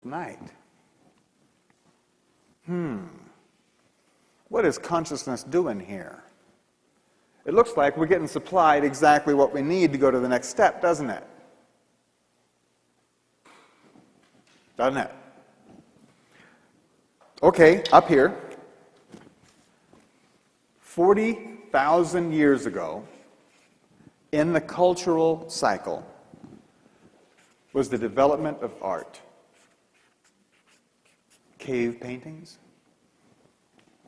night. What is consciousness doing here? It looks like we're getting supplied exactly what we need to go to the next step, doesn't it? Doesn't it? Okay, up here, 40,000 years ago, in the cultural cycle, was the development of art. Cave paintings,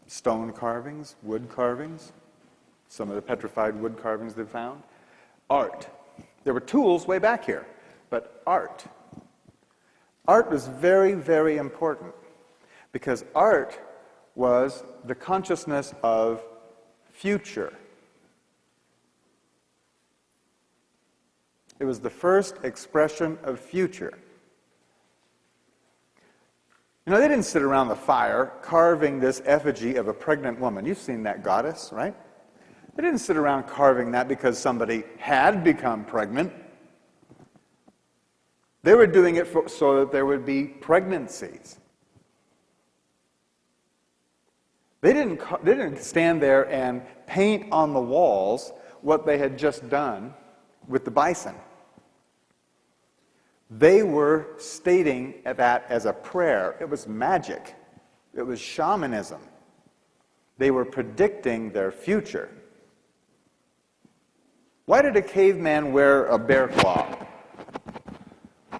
stone carvings, wood carvings, some of the petrified wood carvings they found. Art. There were tools way back here, but art. Art was very, very important because art was the consciousness of future. It was the first expression of future. You know, they didn't sit around the fire carving this effigy of a pregnant woman. You've seen that goddess, right? They didn't sit around carving that because somebody had become pregnant. They were doing it so that there would be pregnancies. They didn't stand there and paint on the walls what they had just done with the bison. They were stating that as a prayer. It was magic. It was shamanism. They were predicting their future. Why did a caveman wear a bear claw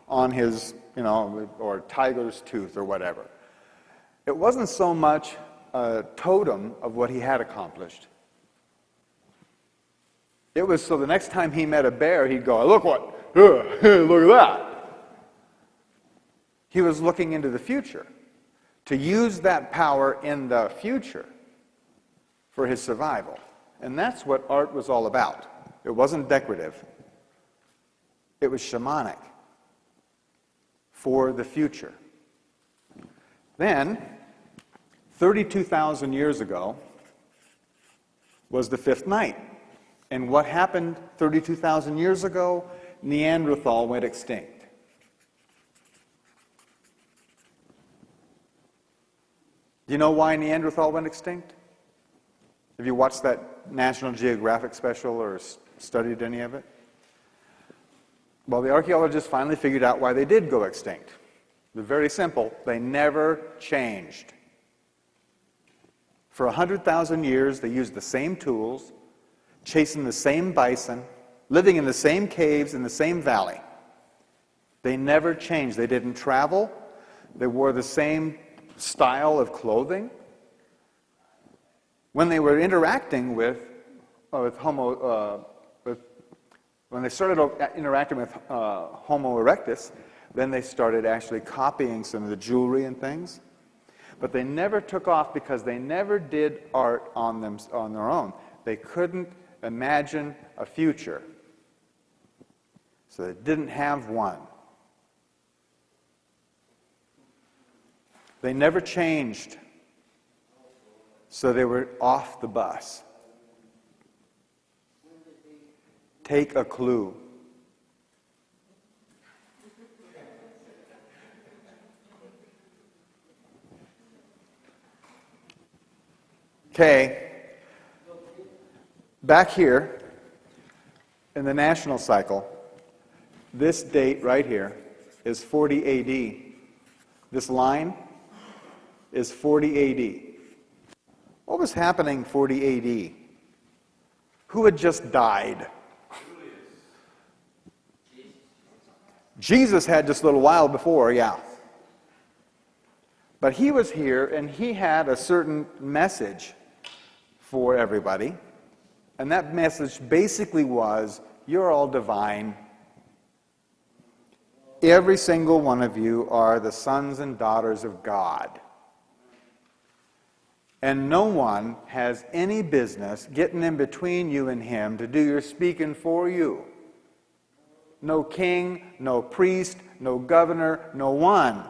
on his, or tiger's tooth or whatever? It wasn't so much a totem of what he had accomplished. It was so the next time he met a bear, he'd go, look at that. He was looking into the future to use that power in the future for his survival. And that's what art was all about. It wasn't decorative. It was shamanic for the future. Then, 32,000 years ago was the fifth night. And what happened 32,000 years ago? Neanderthal went extinct. Do you know why Neanderthal went extinct? Have you watched that National Geographic special or studied any of it? Well, the archaeologists finally figured out why they did go extinct. It was very simple. They never changed. For 100,000 years, they used the same tools, chasing the same bison, living in the same caves in the same valley. They never changed. They didn't travel. They wore the same style of clothing. When they were interacting when they started interacting with Homo erectus, then they started actually copying some of the jewelry and things. But they never took off because they never did art on their own. They couldn't imagine a future. So they didn't have one. They never changed. So they were off the bus. Take a clue. Okay. Back here in the national cycle, this date right here is 40 AD. This line is 40 AD. What was happening 40 AD? Who had just died? Jesus had just a little while before, yeah. But he was here and he had a certain message for everybody. And that message basically was, you're all divine. Every single one of you are the sons and daughters of God. And no one has any business getting in between you and him to do your speaking for you. No king, no priest, no governor, no one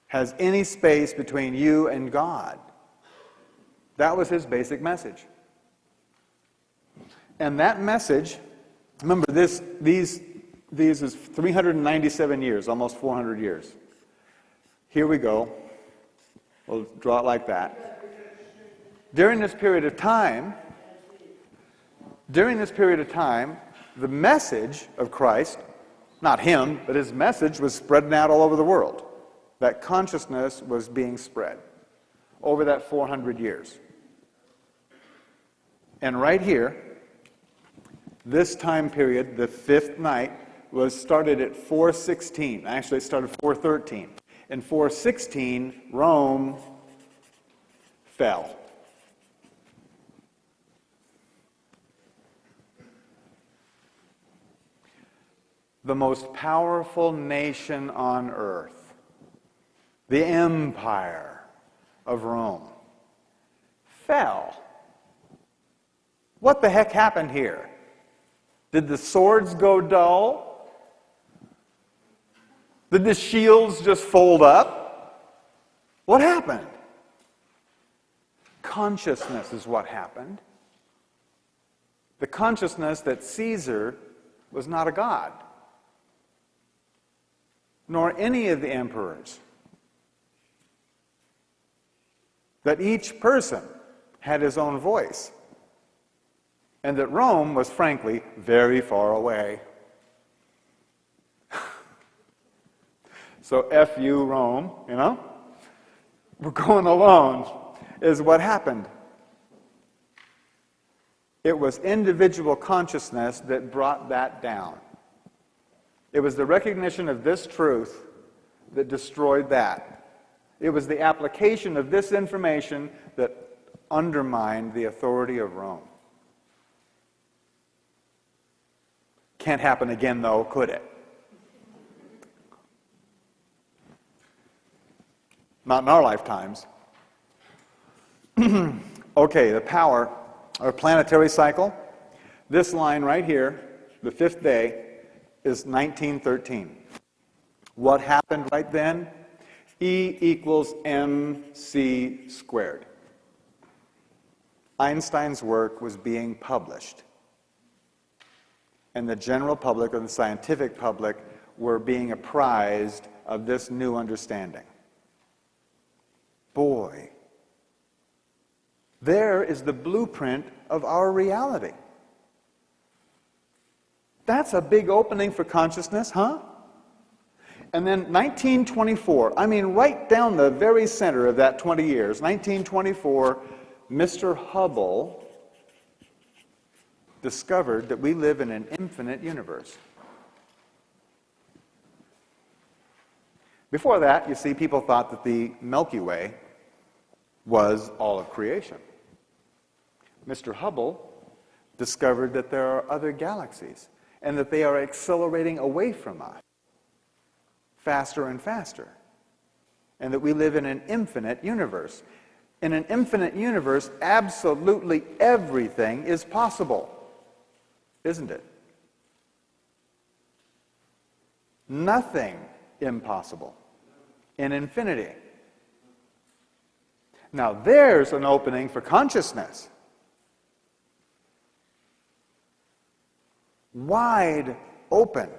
has any space between you and God. That was his basic message. And that message, remember these These is 397 years, almost 400 years. Here we go. We'll draw it like that. During this period of time, the message of Christ, not him, but his message was spreading out all over the world. That consciousness was being spread over that 400 years. And right here, this time period, the fifth night, was started at 416. Actually, it started 413. In 416, Rome fell. The most powerful nation on earth, the empire of Rome, fell. What the heck happened here? Did the swords go dull? Did the shields just fold up? What happened? Consciousness is what happened. The consciousness that Caesar was not a god, nor any of the emperors. That each person had his own voice. And that Rome was, frankly, very far away. So F you, Rome, you know? We're going alone, is what happened. It was individual consciousness that brought that down. It was the recognition of this truth that destroyed that. It was the application of this information that undermined the authority of Rome. Can't happen again, though, could it? Not in our lifetimes. Okay, the power or planetary cycle. This line right here, the fifth day, is 1913. What happened right then? E equals mc squared. Einstein's work was being published. And the general public and the scientific public were being apprised of this new understanding. Boy, there is the blueprint of our reality. That's a big opening for consciousness, huh? And then 1924, I mean right down the very center of that 20 years, 1924, Mr. Hubble discovered that we live in an infinite universe. Before that, you see, people thought that the Milky Way was all of creation. Mr. Hubble discovered that there are other galaxies and that they are accelerating away from us faster and faster, and that we live in an infinite universe. In an infinite universe, absolutely everything is possible, isn't it? Nothing impossible in infinity. Now there's an opening for consciousness. Wide open.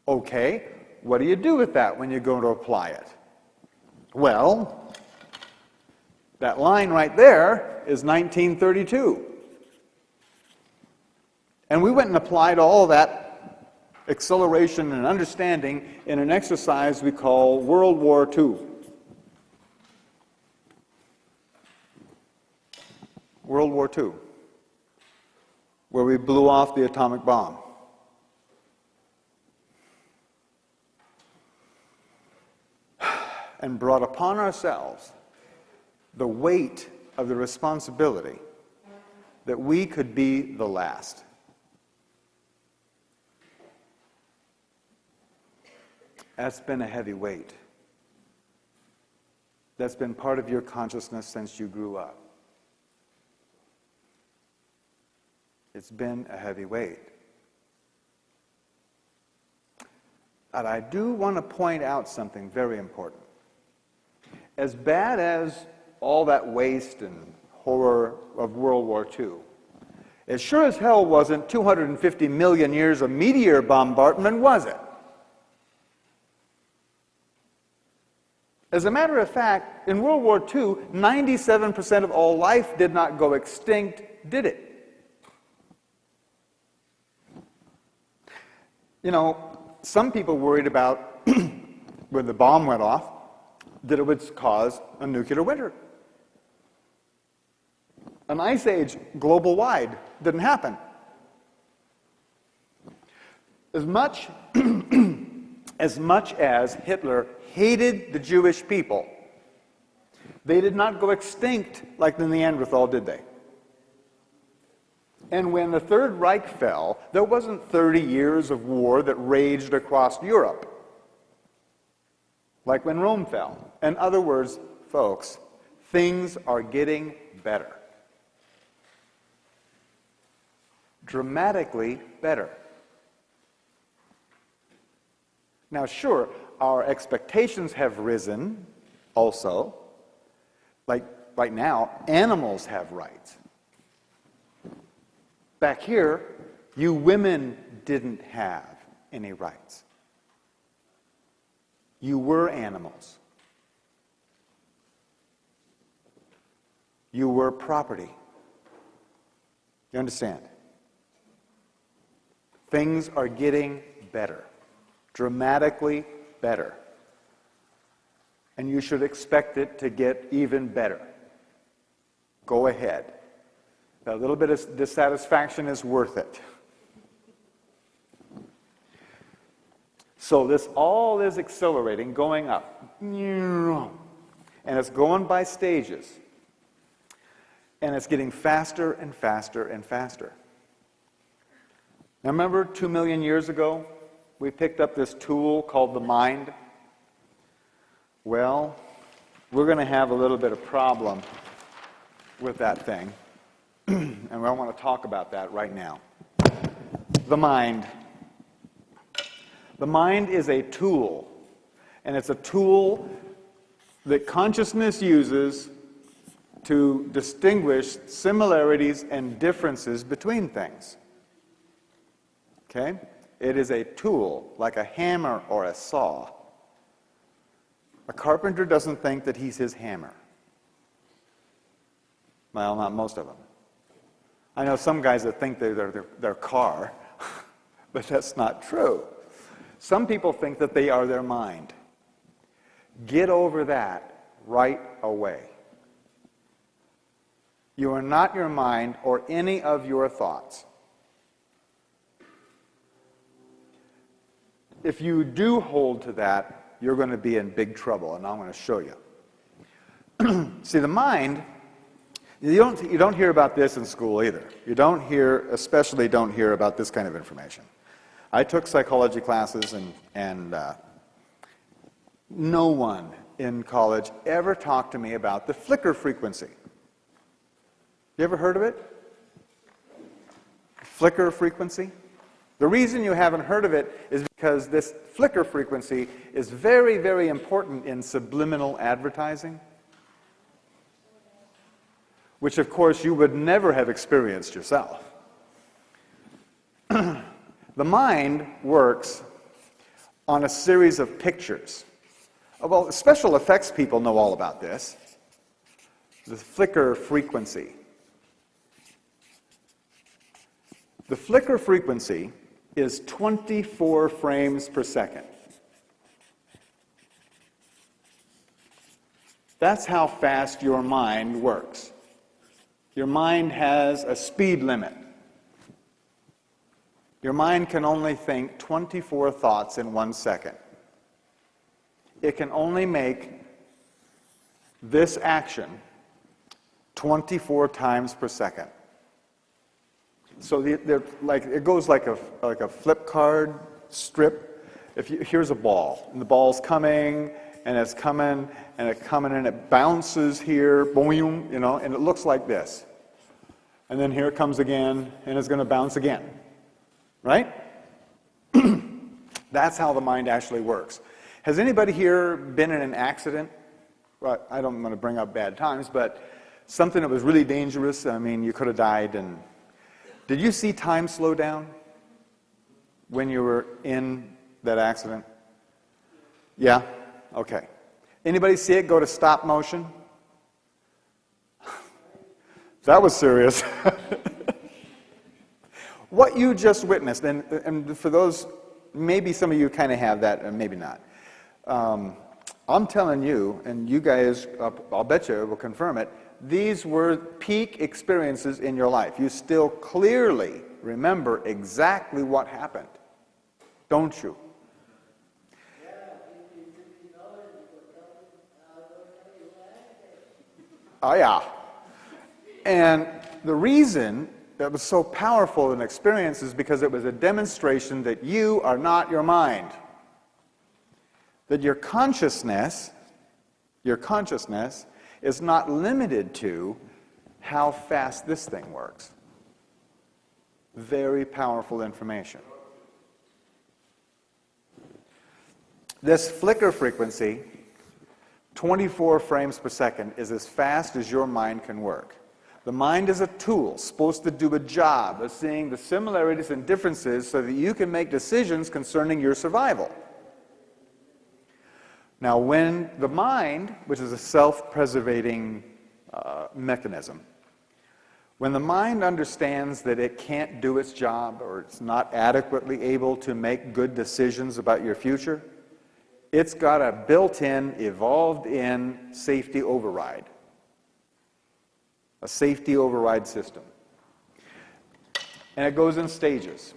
Okay, what do you do with that when you're going to apply it? Well, that line right there is 1932. And we went and applied all that acceleration and understanding in an exercise we call World War II. World War II, where we blew off the atomic bomb. And brought upon ourselves the weight of the responsibility that we could be the last. That's been a heavy weight. That's been part of your consciousness since you grew up. It's been a heavy weight. And I do want to point out something very important. As bad as all that waste and horror of World War II, It sure as hell wasn't 250 million years of meteor bombardment, was it? As a matter of fact, in World War II, 97% of all life did not go extinct, did it? You know, some people worried about, when the bomb went off, that it would cause a nuclear winter. An ice age global-wide didn't happen. As much as Hitler hated the Jewish people, they did not go extinct like the Neanderthal, did they? And when the Third Reich fell, there wasn't 30 years of war that raged across Europe, like when Rome fell. In other words, folks, things are getting better. Dramatically better. Now, sure, our expectations have risen also. Like right now, animals have rights. Back here, you women didn't have any rights. You were animals. You were property. You understand? Things are getting better, dramatically better. And you should expect it to get even better. Go ahead. A little bit of dissatisfaction is worth it. So this all is accelerating, going up. And it's going by stages. And it's getting faster and faster and faster. Now remember 2 million years ago, we picked up this tool called the mind? Well, we're going to have a little bit of problem with that thing. And I want to talk about that right now. The mind. The mind is a tool. And it's a tool that consciousness uses to distinguish similarities and differences between things. Okay? It is a tool, like a hammer or a saw. A carpenter doesn't think that he's his hammer. Well, not most of them. I know some guys that think they're their car, but that's not true. Some people think that they are their mind. Get over that right away. You are not your mind or any of your thoughts. If you do hold to that, you're going to be in big trouble, and I'm going to show you. See, the mind, you don't hear about this in school either. You especially don't hear about this kind of information. I took psychology classes, and no one in college ever talked to me about the flicker frequency. You ever heard of it? Flicker frequency? The reason you haven't heard of it is because this flicker frequency is very, very important in subliminal advertising, which of course you would never have experienced yourself. The mind works on a series of pictures. Well, special effects people know all about this. The flicker frequency. The flicker frequency is 24 frames per second. That's how fast your mind works. Your mind has a speed limit. Your mind can only think 24 thoughts in 1 second. It can only make this action 24 times per second. So it goes like a flip card strip. Here's a ball, and the ball's coming, and it's coming, and it's coming, and it bounces here, boom, and it looks like this. And then here it comes again, and it's going to bounce again. Right? That's how the mind actually works. Has anybody here been in an accident? Well, I don't want to bring up bad times, but something that was really dangerous. I mean, you could have died, and Did you see time slow down when you were in that accident? Yeah? Okay. Anybody see it go to stop motion? That was serious. What you just witnessed, and for those, maybe some of you kind of have that, and maybe not. I'm telling you, and you guys, I'll bet you will confirm it, these were peak experiences in your life. You still clearly remember exactly what happened, don't you? Oh, yeah. And the reason that was so powerful an experience is because it was a demonstration that you are not your mind. That your consciousness is not limited to how fast this thing works. Very powerful information. This flicker frequency, 24 frames per second, is as fast as your mind can work. The mind is a tool supposed to do a job of seeing the similarities and differences so that you can make decisions concerning your survival. Now, when the mind, which is a self-preservating mechanism, when the mind understands that it can't do its job or it's not adequately able to make good decisions about your future, it's got a built-in, evolved-in safety override. A safety override system. And it goes in stages.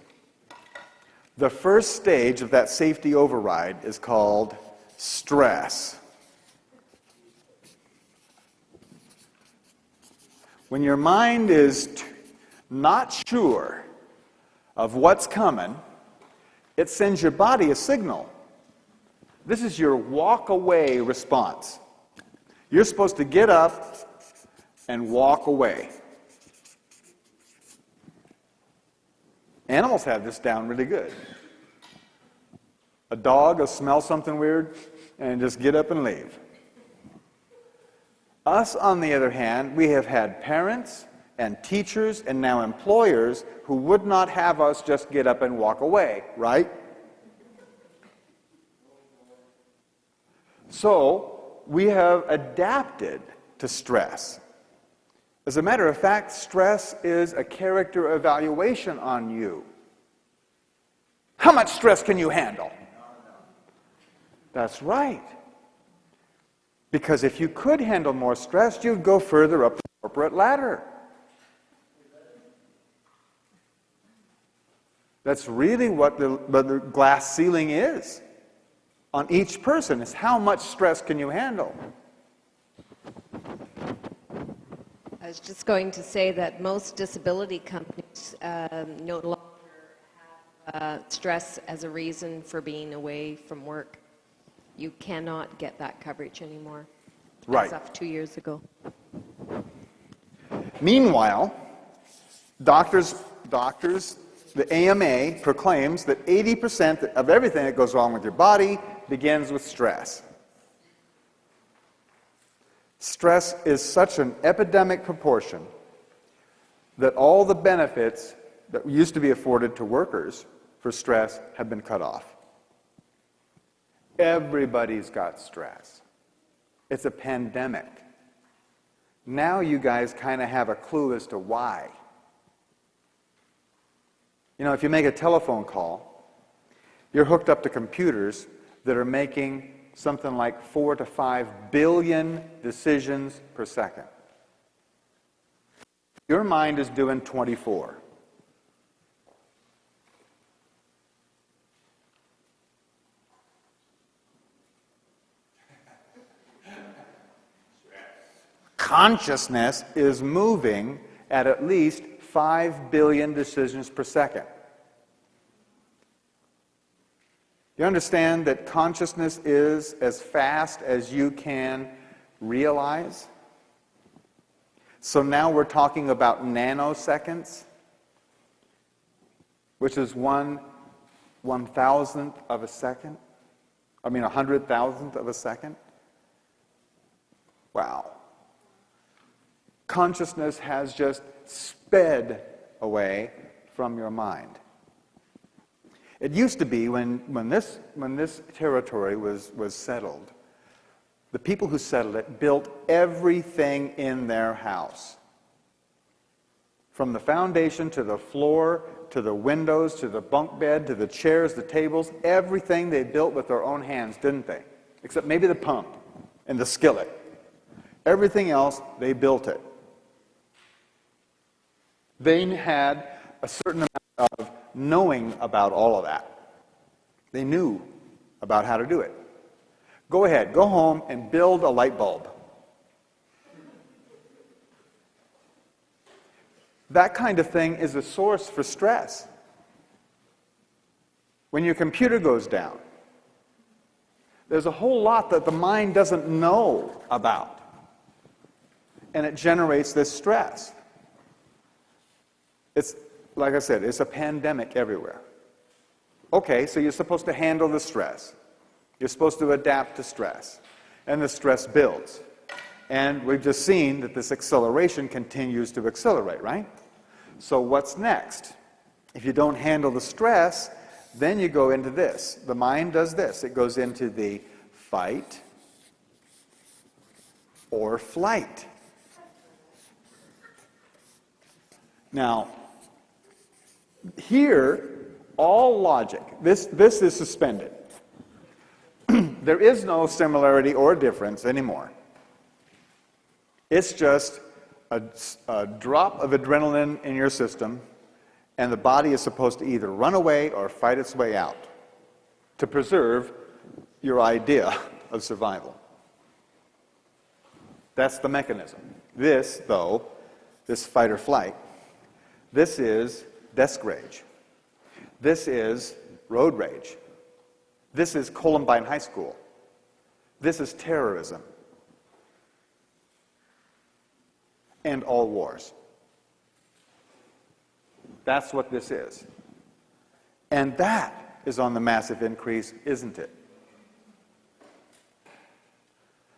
The first stage of that safety override is called stress. When your mind is not sure of what's coming, it sends your body a signal. This is your walk-away response. You're supposed to get up and walk away. Animals have this down really good. A dog will smell something weird and just get up and leave. Us, on the other hand, we have had parents and teachers and now employers who would not have us just get up and walk away, right? So, we have adapted to stress. As a matter of fact, stress is a character evaluation on you. How much stress can you handle? That's right. Because if you could handle more stress, you'd go further up the corporate ladder. That's really what the glass ceiling is on each person, is how much stress can you handle? I was just going to say that most disability companies no longer have stress as a reason for being away from work. You cannot get that coverage anymore. Right. As of 2 years ago. Meanwhile, doctors, the AMA proclaims that 80% of everything that goes wrong with your body begins with stress. Stress is such an epidemic proportion that all the benefits that used to be afforded to workers for stress have been cut off. Everybody's got stress. It's a pandemic. Now you guys kind of have a clue as to why. You know, if you make a telephone call, you're hooked up to computers that are making something like 4 to 5 billion decisions per second. Your mind is doing 24. Consciousness is moving at least 5 billion decisions per second. You understand that consciousness is as fast as you can realize? So now we're talking about nanoseconds, which is 1/1,000th of a second. I mean, 100,000th of a second. Wow. Consciousness has just sped away from your mind. It used to be when this territory was settled, the people who settled it built everything in their house. From the foundation to the floor, to the windows, to the bunk bed, to the chairs, the tables, everything they built with their own hands, didn't they? Except maybe the pump and the skillet. Everything else, they built it. They had a certain amount of knowing about all of that. They knew about how to do it. Go ahead, go home and build a light bulb. That kind of thing is a source for stress. When your computer goes down, there's a whole lot that the mind doesn't know about. And it generates this stress. It's, like I said, it's a pandemic everywhere. Okay, so you're supposed to handle the stress. You're supposed to adapt to stress. And the stress builds. And we've just seen that this acceleration continues to accelerate, right? So what's next? If you don't handle the stress, then you go into this. The mind does this. It goes into the fight or flight. Now, here, all logic, this is suspended. There is no similarity or difference anymore. It's just a drop of adrenaline in your system, and the body is supposed to either run away or fight its way out to preserve your idea of survival. That's the mechanism. This, though, this fight or flight, this is desk rage. This is road rage. This is Columbine High School. This is terrorism. And all wars. That's what this is. And that is on the massive increase, isn't it?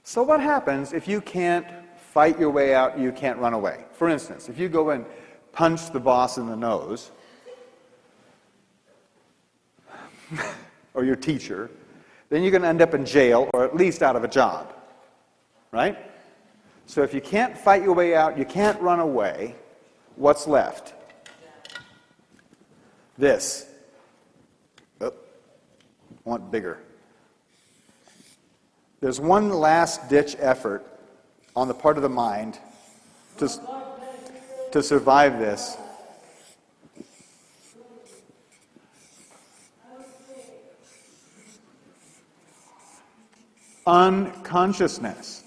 So what happens if you can't fight your way out, you can't run away? For instance, if you go and punch the boss in the nose, or your teacher, then you're going to end up in jail or at least out of a job. Right? So if you can't fight your way out, you can't run away, what's left? This. Oh, I want bigger. There's one last-ditch effort on the part of the mind to survive this. Unconsciousness.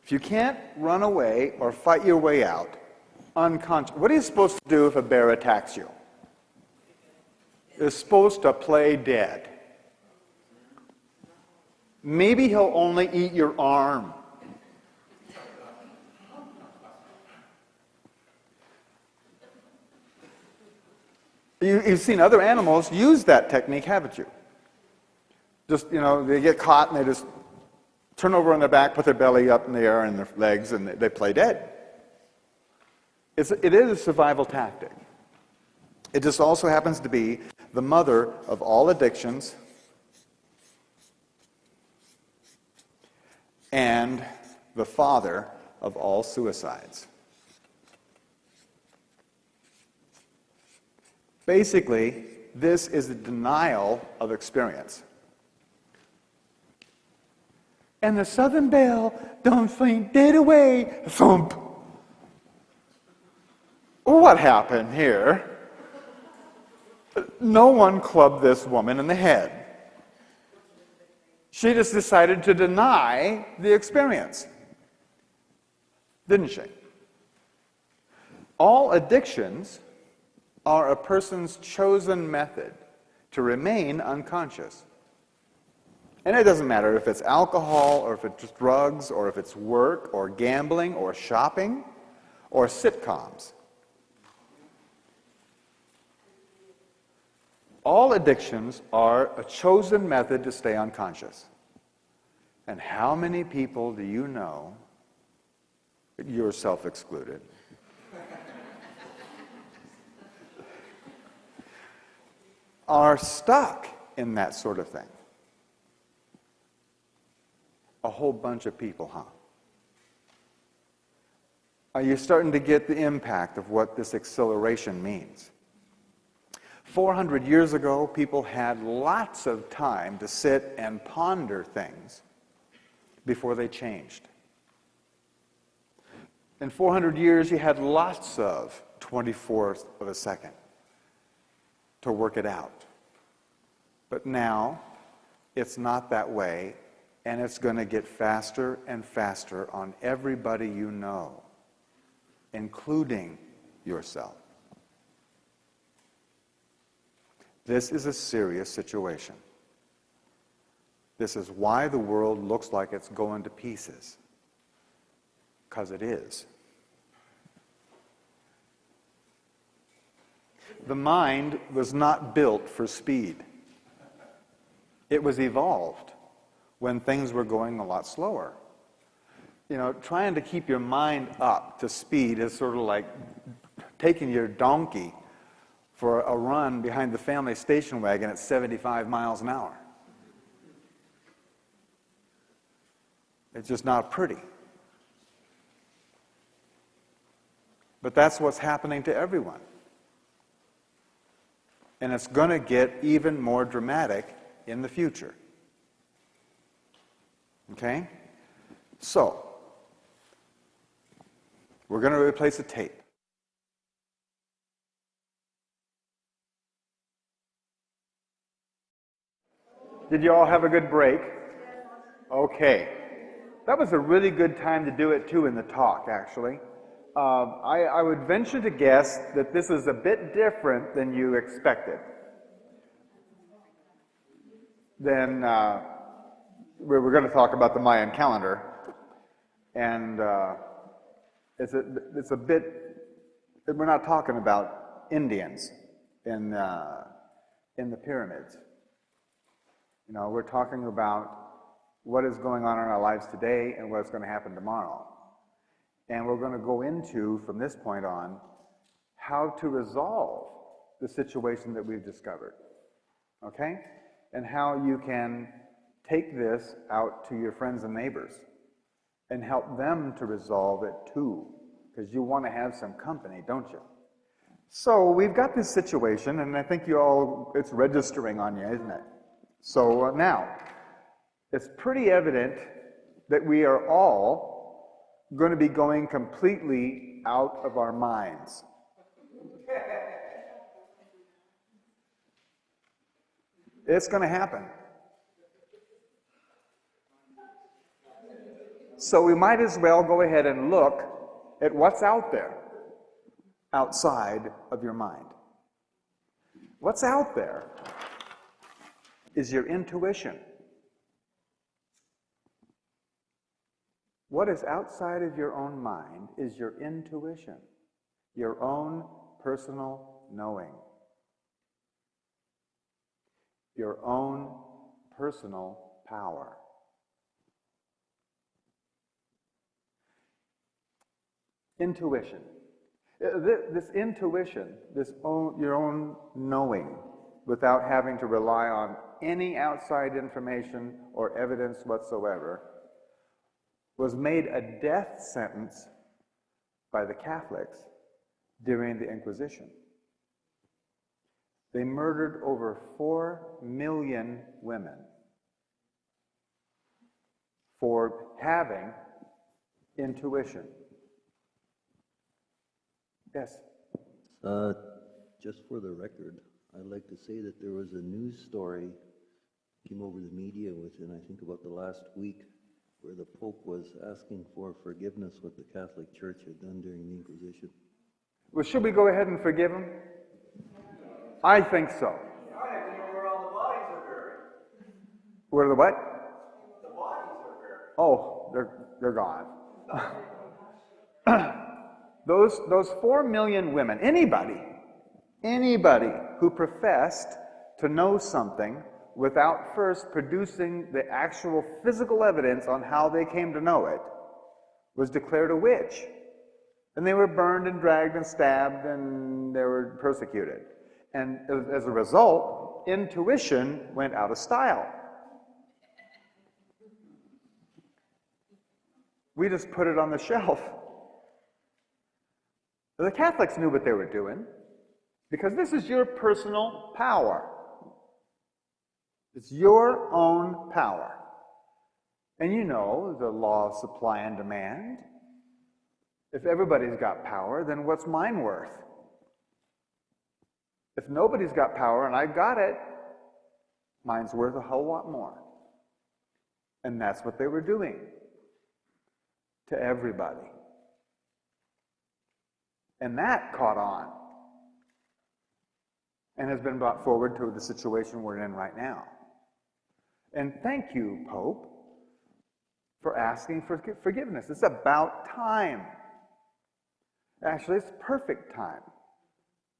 If you can't run away or fight your way out, unconscious. What are you supposed to do if a bear attacks you? You're supposed to play dead. Maybe he'll only eat your arm. You've seen other animals use that technique, haven't you? Just, they get caught and they just turn over on their back, put their belly up in the air and their legs, and they play dead. It is a survival tactic. It just also happens to be the mother of all addictions and the father of all suicides. Basically, this is a denial of experience. And the Southern Belle don't faint dead away. Thump. What happened here? No one clubbed this woman in the head. She just decided to deny the experience. Didn't she? All addictions are a person's chosen method to remain unconscious. And it doesn't matter if it's alcohol, or if it's drugs, or if it's work, or gambling, or shopping, or sitcoms. All addictions are a chosen method to stay unconscious. And how many people do you know, yourself excluded, are stuck in that sort of thing. A whole bunch of people, huh? Are you starting to get the impact of what this acceleration means? 400 years ago, people had lots of time to sit and ponder things before they changed. In 400 years, you had lots of 24th of a second to work it out. But now, it's not that way, and it's going to get faster and faster on everybody you know, including yourself. This is a serious situation. This is why the world looks like it's going to pieces. Because it is. The mind was not built for speed. It was evolved when things were going a lot slower. You know, trying to keep your mind up to speed is sort of like taking your donkey for a run behind the family station wagon at 75 miles an hour. It's just not pretty. But that's what's happening to everyone. And it's going to get even more dramatic in the future. Okay? So, we're going to replace a tape. Did you all have a good break? Okay. That was a really good time to do it, too, in the talk, actually. I would venture to guess that this is a bit different than you expected. Then we're going to talk about the Mayan calendar, and it's a bit. We're not talking about Indians in the pyramids. You know, we're talking about what is going on in our lives today and what's going to happen tomorrow. And we're going to go into, from this point on, how to resolve the situation that we've discovered. Okay? And how you can take this out to your friends and neighbors and help them to resolve it too. Because you want to have some company, don't you? So we've got this situation, and I think it's registering on you, isn't it? So now, it's pretty evident that we are all going to be going completely out of our minds. It's going to happen. So we might as well go ahead and look at what's out there, outside of your mind. What's out there is your intuition. What is outside of your own mind is your intuition, your own personal knowing, your own personal power. Intuition. This intuition, your own knowing, without having to rely on any outside information or evidence whatsoever, was made a death sentence by the Catholics during the Inquisition. They murdered over 4 million women for having intuition. Yes? Just for the record, I'd like to say that there was a news story came over the media within, I think, about the last week, where the Pope was asking for forgiveness what the Catholic Church had done during the Inquisition. Well, should we go ahead and forgive him? I think so. I don't even know where all the bodies are buried. Where the what? The bodies are buried. Oh, they're gone. Those 4 million women, anybody who professed to know something without first producing the actual physical evidence on how they came to know it, was declared a witch. And they were burned and dragged and stabbed and they were persecuted. And as a result, intuition went out of style. We just put it on the shelf. The Catholics knew what they were doing, because this is your personal power. It's your own power. And you know the law of supply and demand. If everybody's got power, then what's mine worth? If nobody's got power and I've got it, mine's worth a whole lot more. And that's what they were doing to everybody. And that caught on and has been brought forward to the situation we're in right now. And thank you, Pope, for asking for forgiveness. It's about time. Actually, it's perfect time,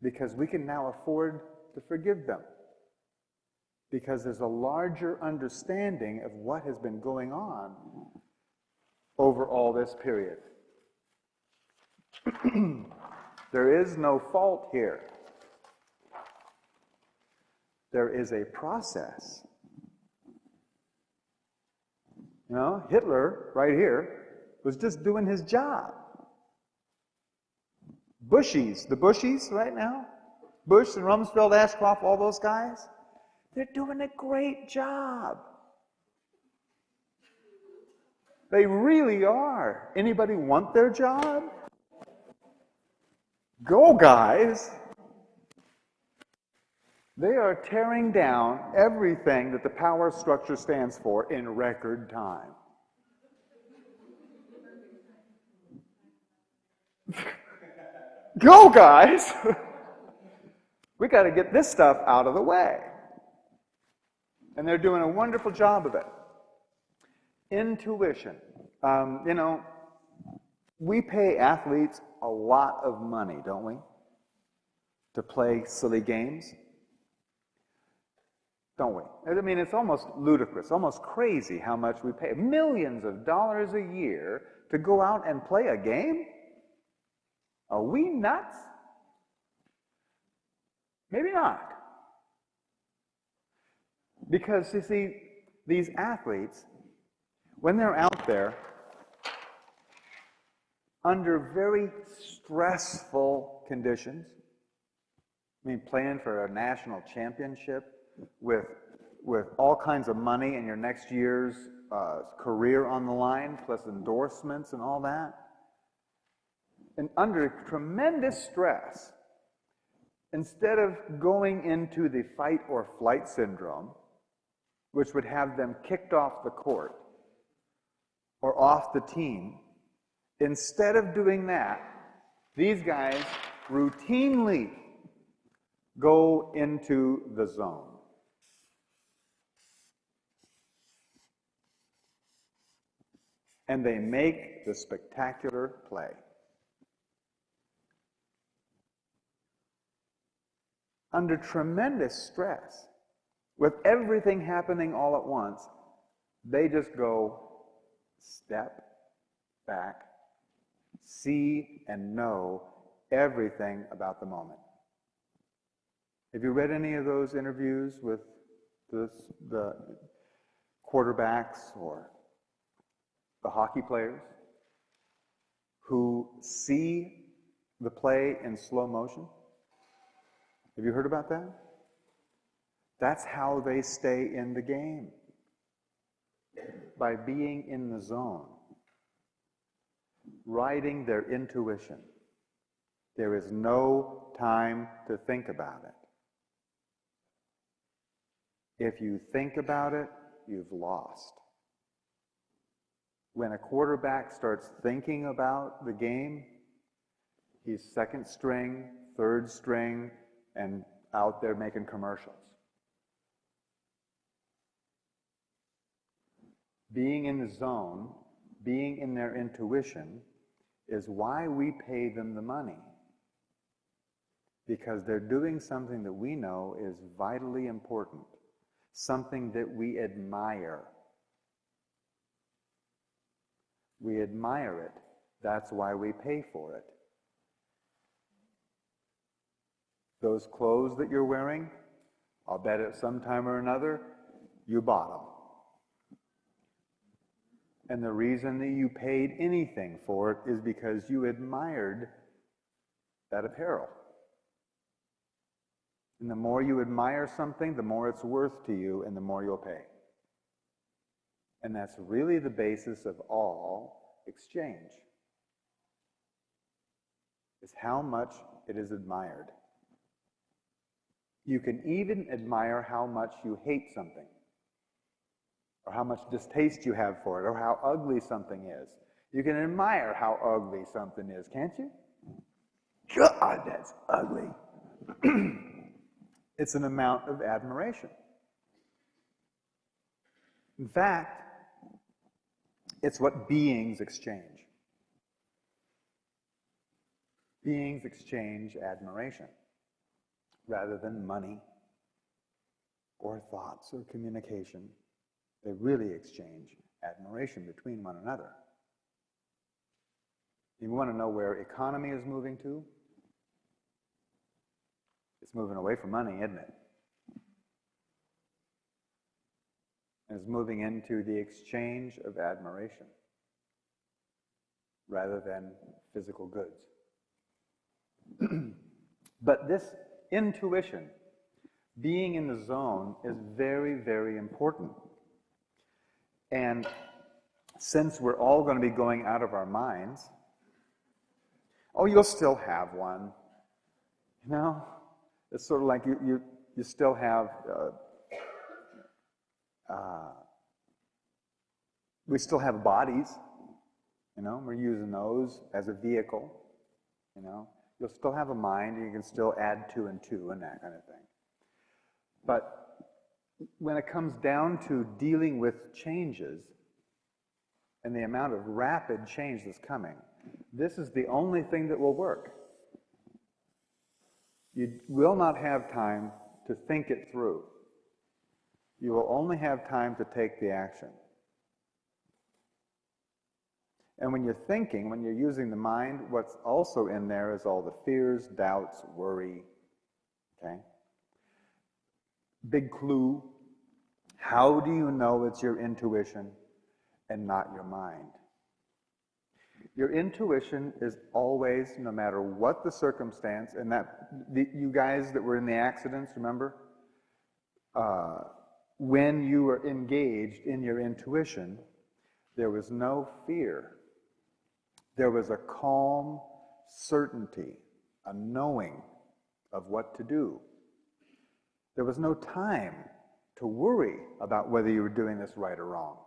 because we can now afford to forgive them, because there's a larger understanding of what has been going on over all this period. There is no fault here. There is a process. You know, Hitler, right here, was just doing his job. The Bushies right now, Bush and Rumsfeld, Ashcroft, all those guys, they're doing a great job. They really are. Anybody want their job? Go, guys. They are tearing down everything that the power structure stands for in record time. Go, guys! We got to get this stuff out of the way. And they're doing a wonderful job of it. Intuition. You know, we pay athletes a lot of money, don't we? To play silly games. Don't we? I mean, it's almost ludicrous, almost crazy how much we pay. Millions of dollars a year to go out and play a game? Are we nuts? Maybe not. Because, you see, these athletes, when they're out there, under very stressful conditions, I mean, playing for a national championship with all kinds of money and your next year's career on the line, plus endorsements and all that, and under tremendous stress, instead of going into the fight or flight syndrome, which would have them kicked off the court or off the team, instead of doing that, these guys routinely go into the zone. And they make the spectacular play. Under tremendous stress, with everything happening all at once, they just go step back, see and know everything about the moment. Have you read any of those interviews with the quarterbacks or the hockey players who see the play in slow motion? Have you heard about that? That's how they stay in the game. By being in the zone. Riding their intuition. There is no time to think about it. If you think about it, you've lost. When a quarterback starts thinking about the game, he's second string, third string, and out there making commercials. Being in the zone, being in their intuition, is why we pay them the money. Because they're doing something that we know is vitally important. Something that we admire. We admire it. That's why we pay for it. Those clothes that you're wearing I'll bet at some time or another, you bought them. And the reason that you paid anything for it is because you admired that apparel. And the more you admire something, the more it's worth to you and the more you'll pay. And that's really the basis of all exchange, is how much it is admired. You can even admire how much you hate something, or how much distaste you have for it, or how ugly something is. You can admire how ugly something is, can't you? God, that's ugly. It's an amount of admiration. In fact, it's what beings exchange. Beings exchange admiration rather than money or thoughts or communication. They really exchange admiration between one another. You want to know where economy is moving to? It's moving away from money, isn't it? And it's moving into the exchange of admiration rather than physical goods. But this intuition, being in the zone, is very, very important. And since we're all going to be going out of our minds, oh, you'll still have one. You know, it's sort of like you still have, we still have bodies, you know, we're using those as a vehicle, you know. You'll still have a mind, and you can still add 2 and 2 and that kind of thing. But when it comes down to dealing with changes and the amount of rapid change that's coming, this is the only thing that will work. You will not have time to think it through. You will only have time to take the action. And when you're thinking, when you're using the mind, what's also in there is all the fears, doubts, worry. Okay? Big clue. How do you know it's your intuition and not your mind? Your intuition is always, no matter what the circumstance, and you guys that were in the accidents, remember? When you were engaged in your intuition, there was no fear. There was a calm certainty, a knowing of what to do. There was no time to worry about whether you were doing this right or wrong.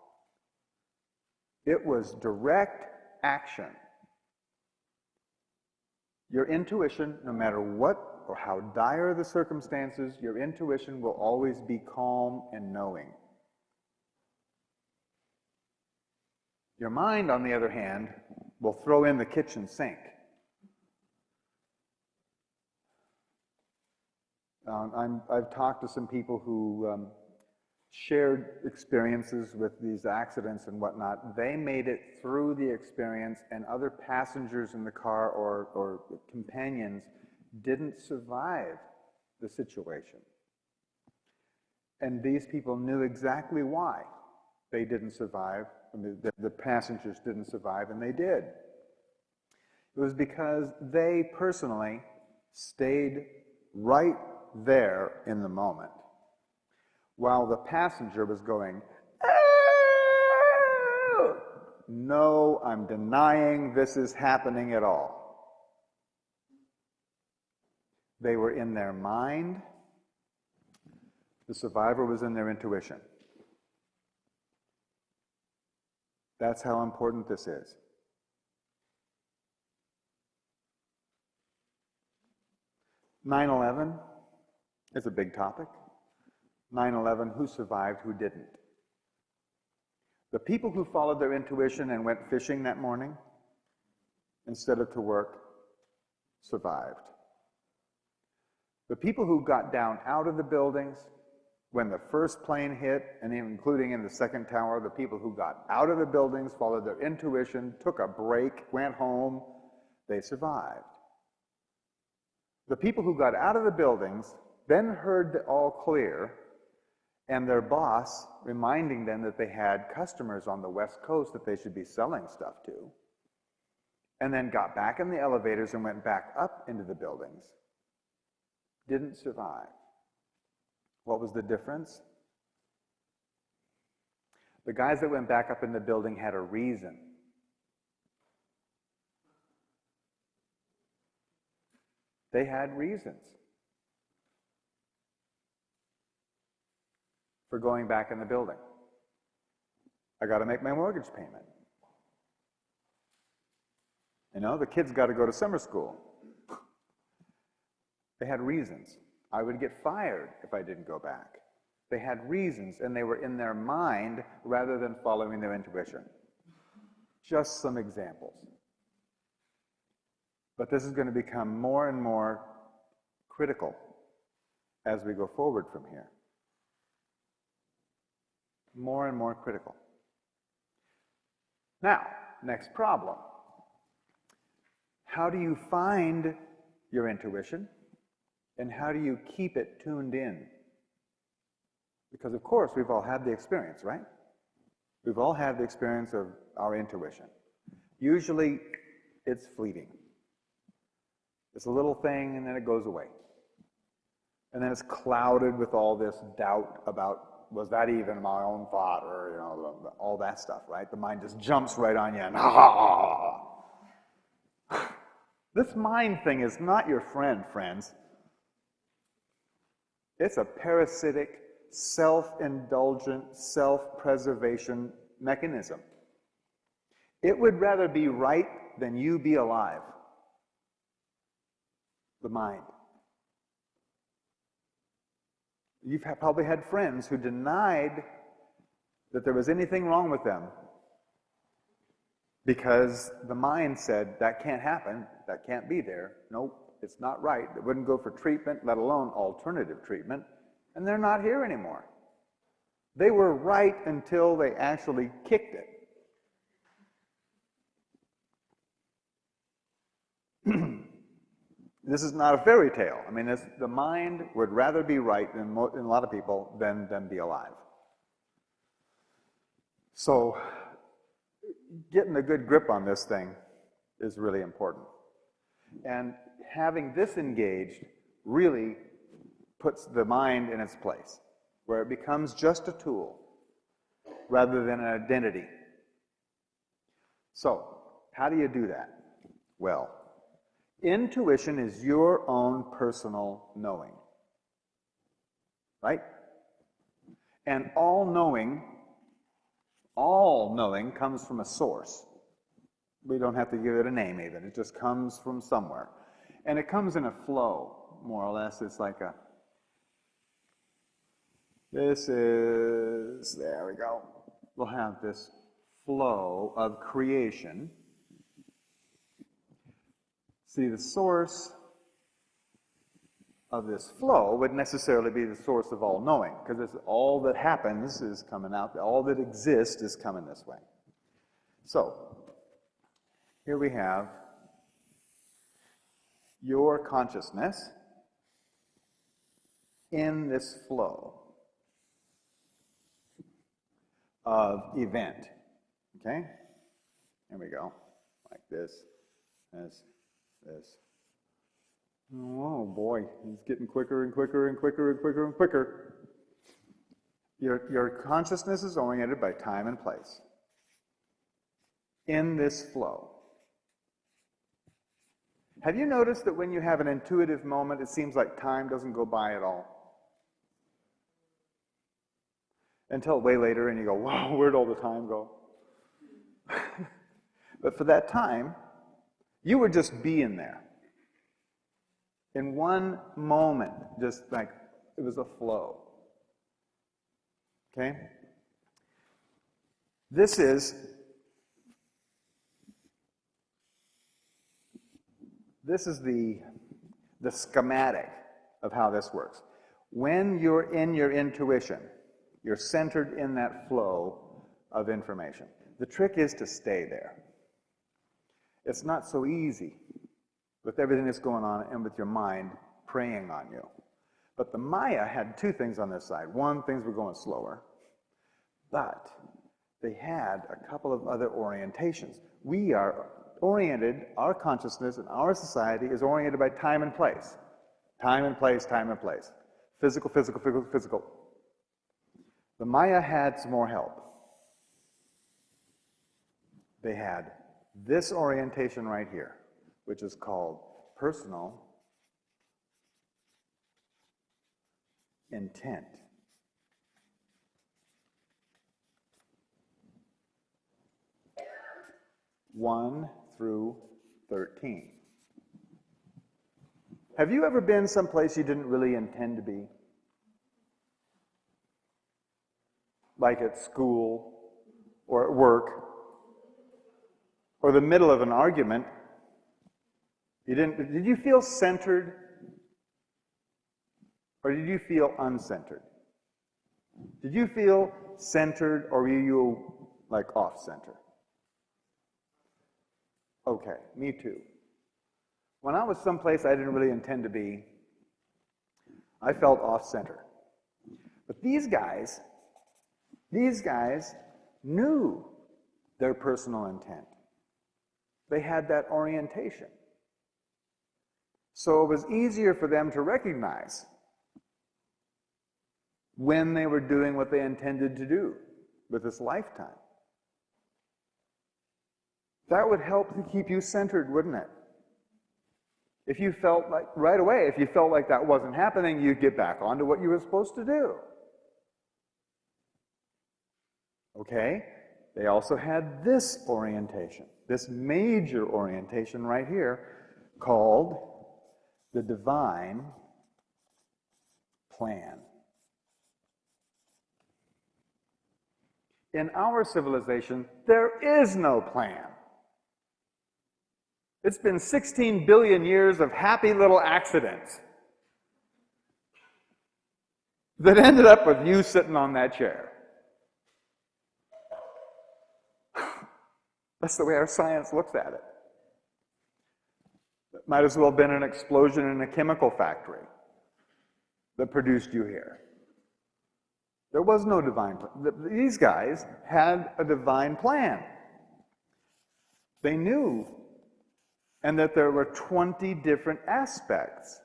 It was direct action. Your intuition, no matter what or how dire the circumstances, your intuition will always be calm and knowing. Your mind, on the other hand, will throw in the kitchen sink. I've talked to some people who shared experiences with these accidents and whatnot. They made it through the experience, and other passengers in the car or companions didn't survive the situation. And these people knew exactly why they didn't survive. The passengers didn't survive, and they did. It was because they personally stayed right there in the moment, while the passenger was going, "Oh, no, I'm denying this is happening at all." They were in their mind. The survivor was in their intuition. That's how important this is. "9/11 is a big topic. 9/11, who survived, who didn't? The people who followed their intuition and went fishing that morning instead of to work survived. The people who got down out of the buildings when the first plane hit, and including in the second tower, the people who got out of the buildings, followed their intuition, took a break, went home, they survived. The people who got out of the buildings then heard the all clear, and their boss reminding them that they had customers on the West Coast that they should be selling stuff to, and then got back in the elevators and went back up into the buildings, didn't survive. What was the difference? The guys that went back up in the building had a reason. They had reasons for going back in the building. I got to make my mortgage payment. You know, the kids got to go to summer school. They had reasons. I would get fired if I didn't go back. They had reasons, and they were in their mind rather than following their intuition. Just some examples. But this is going to become more and more critical as we go forward from here. More and more critical. Now, next problem. How do you find your intuition, and how do you keep it tuned in? Because, of course, we've all had the experience, right? We've all had the experience of our intuition. Usually, it's fleeting. It's a little thing, and then it goes away. And then it's clouded with all this doubt about, was that even my own thought, or, you know, all that stuff, right? The mind just jumps right on you, and This mind thing is not your friend, friends. It's a parasitic, self-indulgent, self-preservation mechanism. It would rather be right than you be alive. The mind. You've probably had friends who denied that there was anything wrong with them because the mind said, that can't happen, that can't be there, nope, it's not right. It wouldn't go for treatment, let alone alternative treatment, and they're not here anymore. They were right until they actually kicked it. This is not a fairy tale. I mean, the mind would rather be right in a lot of people than be alive. So, getting a good grip on this thing is really important. And having this engaged really puts the mind in its place, where it becomes just a tool rather than an identity. So, how do you do that? Well, intuition is your own personal knowing, right? And all knowing comes from a source. We don't have to give it a name even. It just comes from somewhere. And it comes in a flow, more or less. It's like there we go. We'll have this flow of creation. See, the source of this flow would necessarily be the source of all knowing, because all that happens is coming out, all that exists is coming this way. So, here we have your consciousness in this flow of event. Okay? Here we go. Like this. Oh boy, it's getting quicker and quicker and quicker and quicker and quicker. Your consciousness is oriented by time and place. In this flow. Have you noticed that when you have an intuitive moment, it seems like time doesn't go by at all? Until way later and you go, wow, where'd all the time go? But for that time, you were just being there. In one moment, just like it was a flow. Okay? This is the schematic of how this works. When you're in your intuition, you're centered in that flow of information. The trick is to stay there. It's not so easy with everything that's going on and with your mind preying on you. But the Maya had two things on their side. One, things were going slower, but they had a couple of other orientations. We are oriented, our consciousness and our society is oriented by time and place. Time and place, time and place. Physical, physical, physical, physical. The Maya had some more help. They had this orientation right here, which is called personal intent. One through 13. Have you ever been someplace you didn't really intend to be? Like at school, or at work, or the middle of an argument? Did you feel centered? Or did you feel uncentered? Did you feel centered, or were you like off-center? Okay, me too. When I was someplace I didn't really intend to be, I felt off-center. But these guys knew their personal intent. They had that orientation. So it was easier for them to recognize when they were doing what they intended to do with this lifetime. That would help to keep you centered, wouldn't it? If you felt like, right away, if you felt like that wasn't happening, you'd get back onto what you were supposed to do. Okay? They also had this orientation, this major orientation right here, called the divine plan. In our civilization, there is no plan. It's been 16 billion years of happy little accidents that ended up with you sitting on that chair. That's the way our science looks at it. It might as well have been an explosion in a chemical factory that produced you here. There was no divine plan. These guys had a divine plan. They knew, and that there were 20 different aspects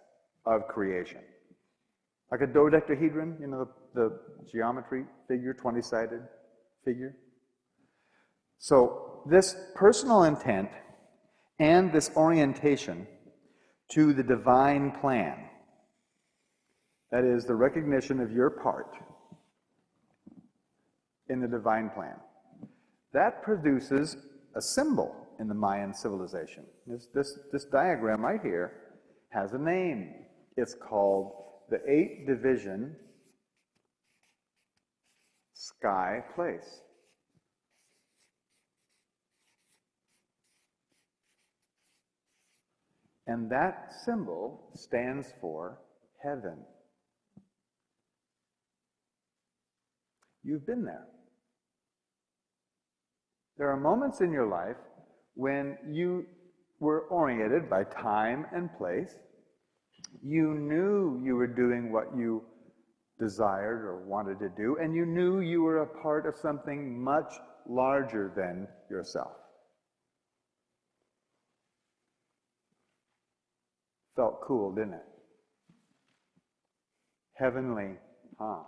of creation. Like a dodecahedron, you know, the geometry figure, 20-sided figure. So this personal intent and this orientation to the divine plan, that is the recognition of your part in the divine plan, that produces a symbol in the Mayan civilization. This diagram right here has a name. It's called the 8-division sky place. And that symbol stands for heaven. You've been there. There are moments in your life when you were oriented by time and place. You knew you were doing what you desired or wanted to do, and you knew you were a part of something much larger than yourself. Felt cool, didn't it? Heavenly, huh?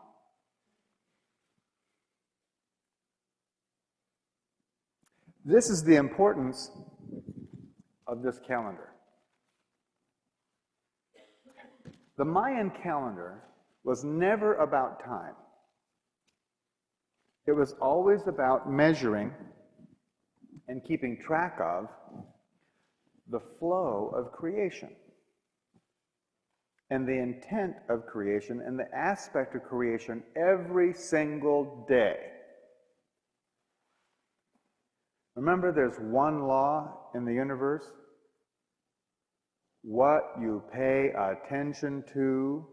This is the importance of this calendar. The Mayan calendar was never about time. It was always about measuring and keeping track of the flow of creation and the intent of creation and the aspect of creation every single day. Remember, there's one law in the universe. What you pay attention to,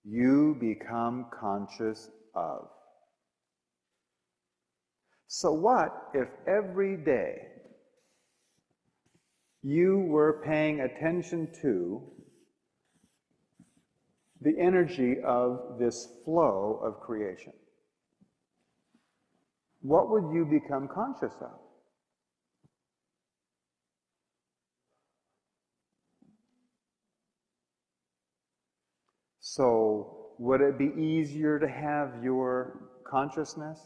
you become conscious of. So what if every day you were paying attention to the energy of this flow of creation, what would you become conscious of? So, would it be easier to have your consciousness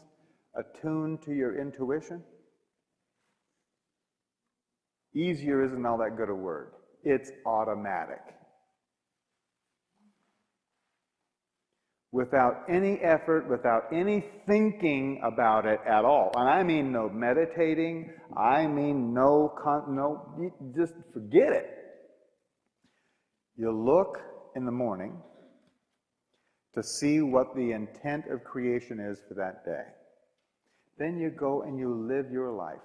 attuned to your intuition? Easier isn't all that good a word. It's automatic. Without any effort, without any thinking about it at all. And I mean no meditating, I mean no, just forget it. You look in the morning to see what the intent of creation is for that day. Then you go and you live your life.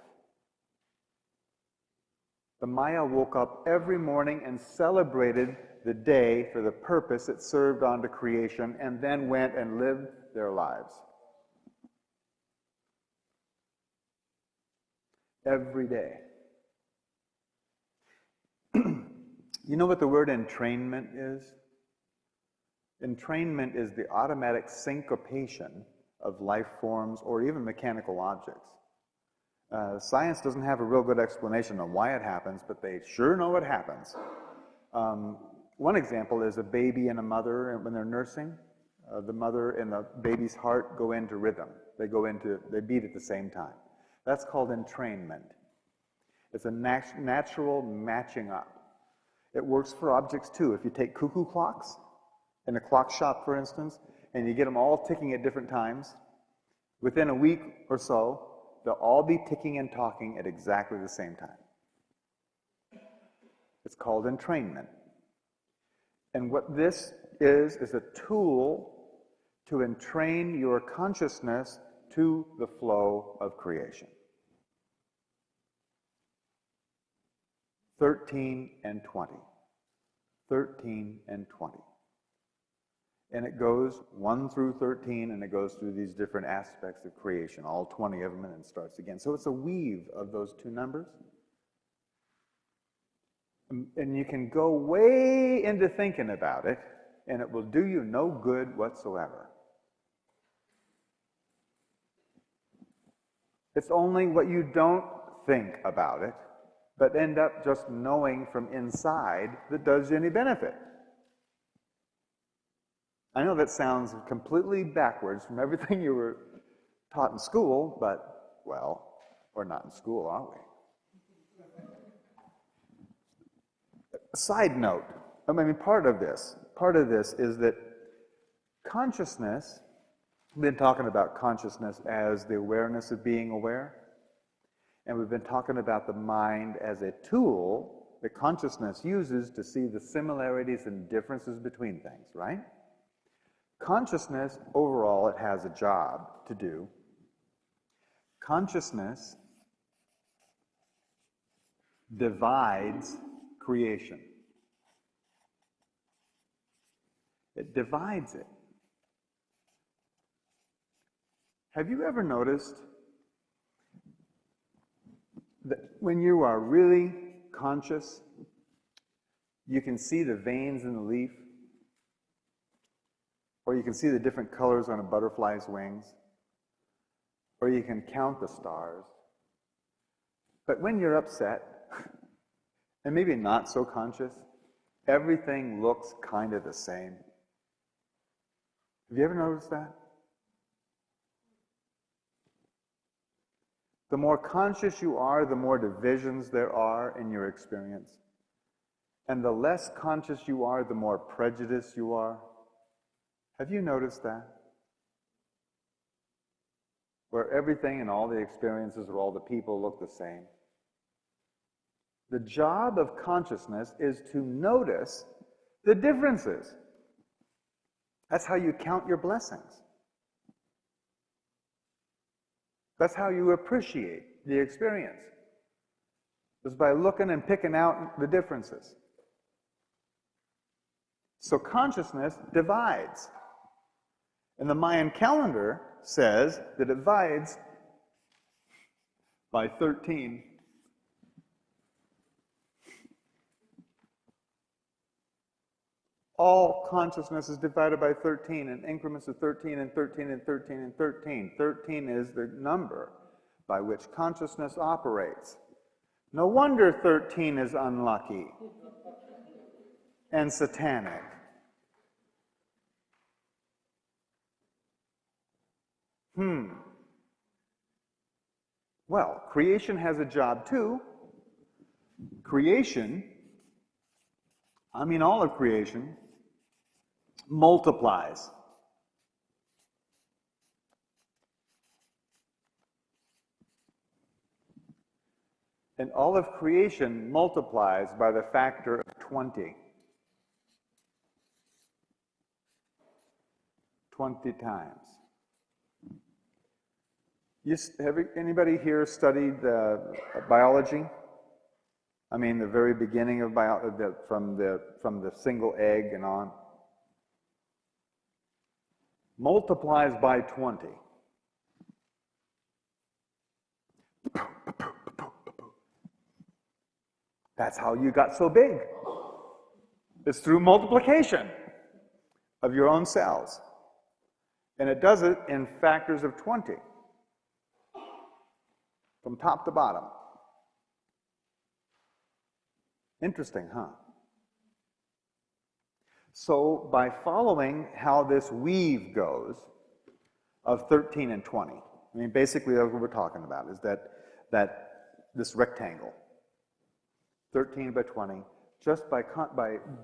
The Maya woke up every morning and celebrated the day for the purpose it served onto creation, and then went and lived their lives. Every day. You know what the word entrainment is? Entrainment is the automatic syncopation of life forms or even mechanical objects. Science doesn't have a real good explanation on why it happens, but they sure know it happens. One example is a baby and a mother, and when they're nursing, the mother and the baby's heart go into rhythm. They beat at the same time. That's called entrainment. It's a natural matching up. It works for objects too. If you take cuckoo clocks in a clock shop, for instance, and you get them all ticking at different times, within a week or so, they'll all be ticking and talking at exactly the same time. It's called entrainment. And what this is a tool to entrain your consciousness to the flow of creation. 13 and 20. 13 and 20. And it goes 1 through 13, and it goes through these different aspects of creation, all 20 of them, and then starts again. So it's a weave of those two numbers. And you can go way into thinking about it, and it will do you no good whatsoever. It's only what you don't think about it, but end up just knowing from inside, that does you any benefit. I know that sounds completely backwards from everything you were taught in school, but, well, we're not in school, are we? A side note, I mean, part of this is that consciousness, we've been talking about consciousness as the awareness of being aware, and we've been talking about the mind as a tool that consciousness uses to see the similarities and differences between things, right? Consciousness, overall, it has a job to do. Consciousness divides creation. It divides it. Have you ever noticed that when you are really conscious, you can see the veins in the leaf, or you can see the different colors on a butterfly's wings, or you can count the stars. But when you're upset, and maybe not so conscious, everything looks kind of the same. Have you ever noticed that? The more conscious you are, the more divisions there are in your experience. And the less conscious you are, the more prejudiced you are. Have you noticed that? Where everything and all the experiences or all the people look the same. The job of consciousness is to notice the differences. That's how you count your blessings. That's how you appreciate the experience. Is by looking and picking out the differences. So consciousness divides. And the Mayan calendar says that it divides by 13. All consciousness is divided by 13 in increments of 13 and 13 and 13 and 13. 13 is the number by which consciousness operates. No wonder 13 is unlucky and satanic. Well, creation has a job too. Creation, I mean all of creation, multiplies. And all of creation multiplies by the factor of 20. 20 times. Anybody here studied biology? I mean, the very beginning of biology, from the single egg and on. Multiplies by 20. That's how you got so big. It's through multiplication of your own cells. And it does it in factors of 20. From top to bottom. Interesting, huh? So by following how this weave goes of 13 and 20, I mean, basically that's what we're talking about, is that this rectangle, 13 by 20, just by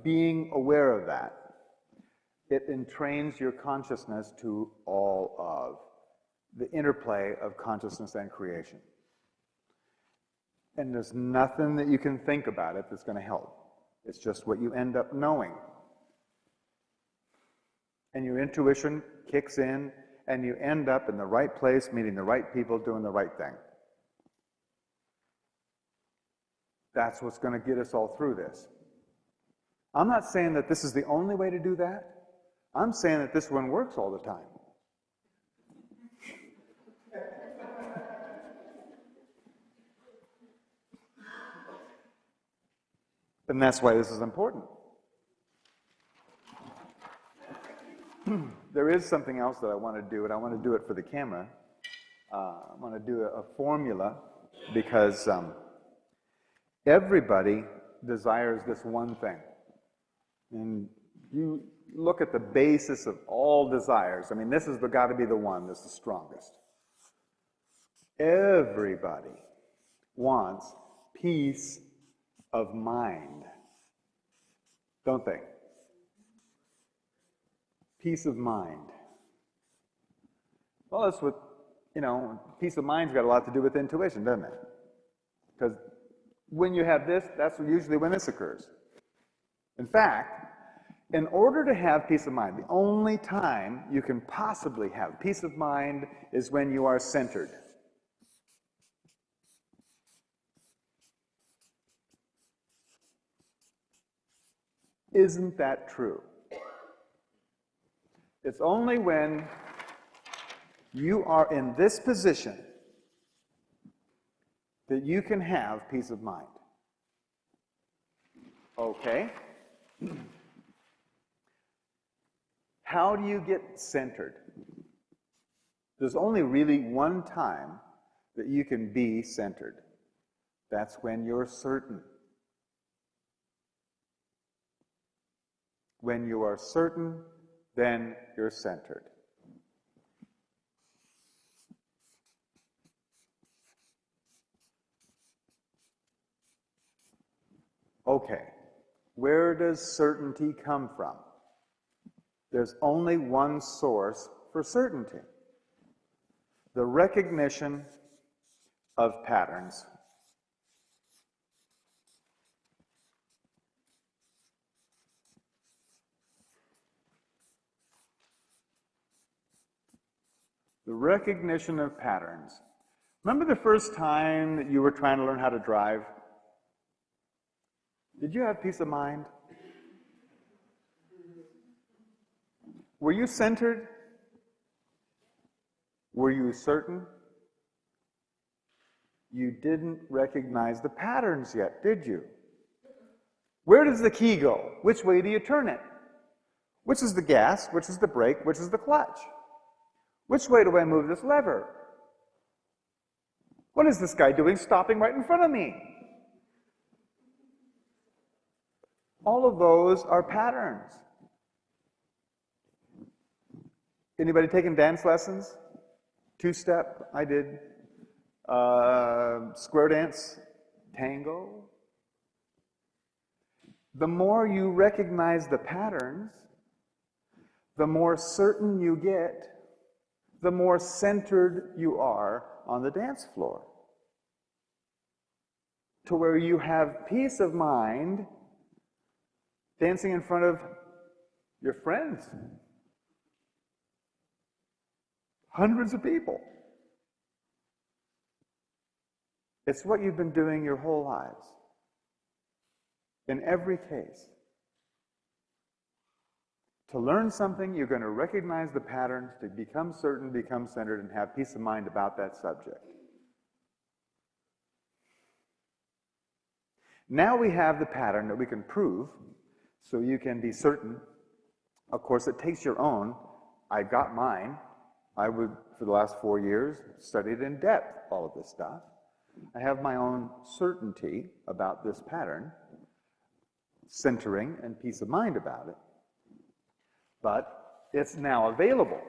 being aware of that, it entrains your consciousness to all of the interplay of consciousness and creation. And there's nothing that you can think about it that's going to help. It's just what you end up knowing. And your intuition kicks in, and you end up in the right place, meeting the right people, doing the right thing. That's what's going to get us all through this. I'm not saying that this is the only way to do that. I'm saying that this one works all the time. And that's why this is important. There is something else that I want to do, and I want to do it for the camera. I want to do a formula because everybody desires this one thing. And you look at the basis of all desires. I mean, this has got to be the one that's the strongest. Everybody wants peace of mind, don't they? Peace of mind. Well, that's what, peace of mind's got a lot to do with intuition, doesn't it? Because when you have this, that's usually when this occurs. In fact, in order to have peace of mind, the only time you can possibly have peace of mind is when you are centered. Isn't that true? It's only when you are in this position that you can have peace of mind. Okay? How do you get centered? There's only really one time that you can be centered. That's when you're certain. When you are certain, then you're centered. Okay, where does certainty come from? There's only one source for certainty: the recognition of patterns. The recognition of patterns. Remember the first time that you were trying to learn how to drive? Did you have peace of mind? Were you centered? Were you certain? You didn't recognize the patterns yet, did you? Where does the key go? Which way do you turn it? Which is the gas? Which is the brake? Which is the clutch? Which way do I move this lever? What is this guy doing stopping right in front of me? All of those are patterns. Anybody taking dance lessons? Two-step, I did. Square dance, tango. The more you recognize the patterns, the more certain you get, the more centered you are on the dance floor. To where you have peace of mind dancing in front of your friends. Hundreds of people. It's what you've been doing your whole lives. In every case. To learn something, you're going to recognize the patterns, to become certain, become centered, and have peace of mind about that subject. Now we have the pattern that we can prove, so you can be certain. Of course, it takes your own. I got mine. I would, for the last 4 years, studied in depth all of this stuff. I have my own certainty about this pattern, centering and peace of mind about it. But it's now available.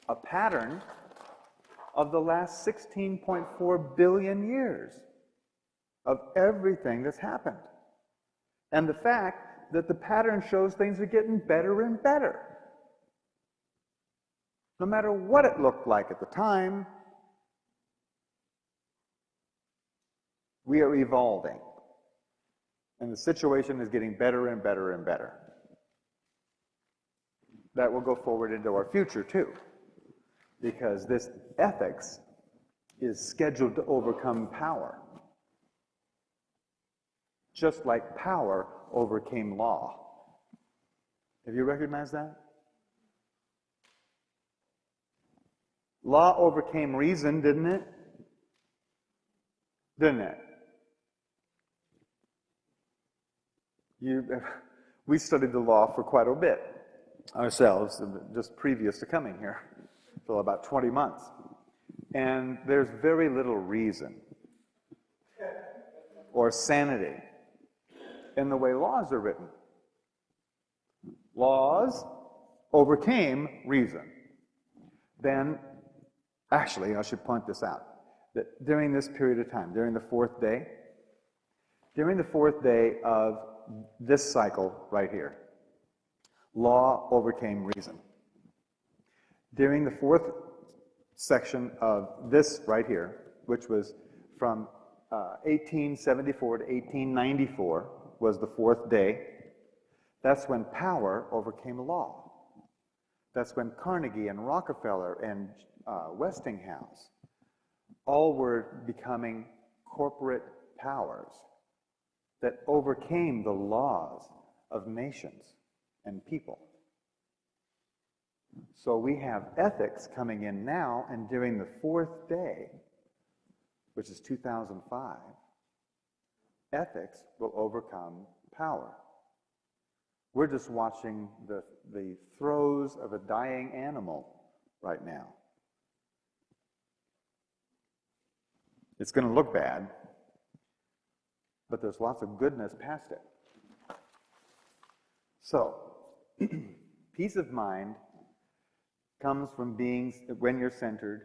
A pattern of the last 16.4 billion years of everything that's happened. And the fact that the pattern shows things are getting better and better. No matter what it looked like at the time, we are evolving. And the situation is getting better and better and better. That will go forward into our future too. Because this ethics is scheduled to overcome power. Just like power overcame law. Have you recognized that? Law overcame reason, didn't it? Didn't it? We studied the law for quite a bit ourselves, just previous to coming here, for about 20 months. And there's very little reason or sanity in the way laws are written. Laws overcame reason. Then, actually, I should point this out, that during this period of time, during the fourth day of this cycle right here, law overcame reason. During the fourth section of this right here, which was from 1874 to 1894, was the fourth day. That's when power overcame law. That's when Carnegie and Rockefeller and Westinghouse all were becoming corporate powers that overcame the laws of nations and people. So we have ethics coming in now, and during the fourth day, which is 2005, ethics will overcome power. We're just watching the throes of a dying animal right now. It's going to look bad, but there's lots of goodness past it. So, peace of mind comes from being, when you're centered,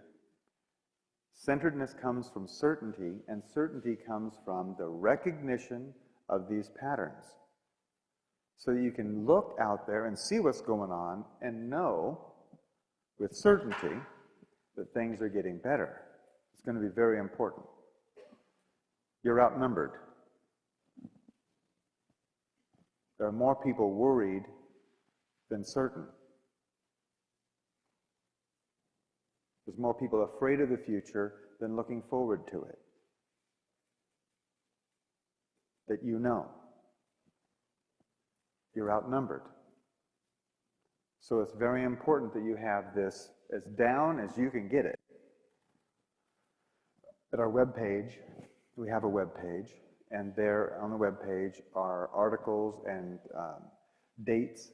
centeredness comes from certainty, and certainty comes from the recognition of these patterns. So you can look out there and see what's going on and know with certainty that things are getting better. It's going to be very important. You're outnumbered. There are more people worried than certain. There's more people afraid of the future than looking forward to it. That you know. You're outnumbered. So it's very important that you have this as down as you can get it. At our webpage, we have a webpage, and there on the webpage are articles and dates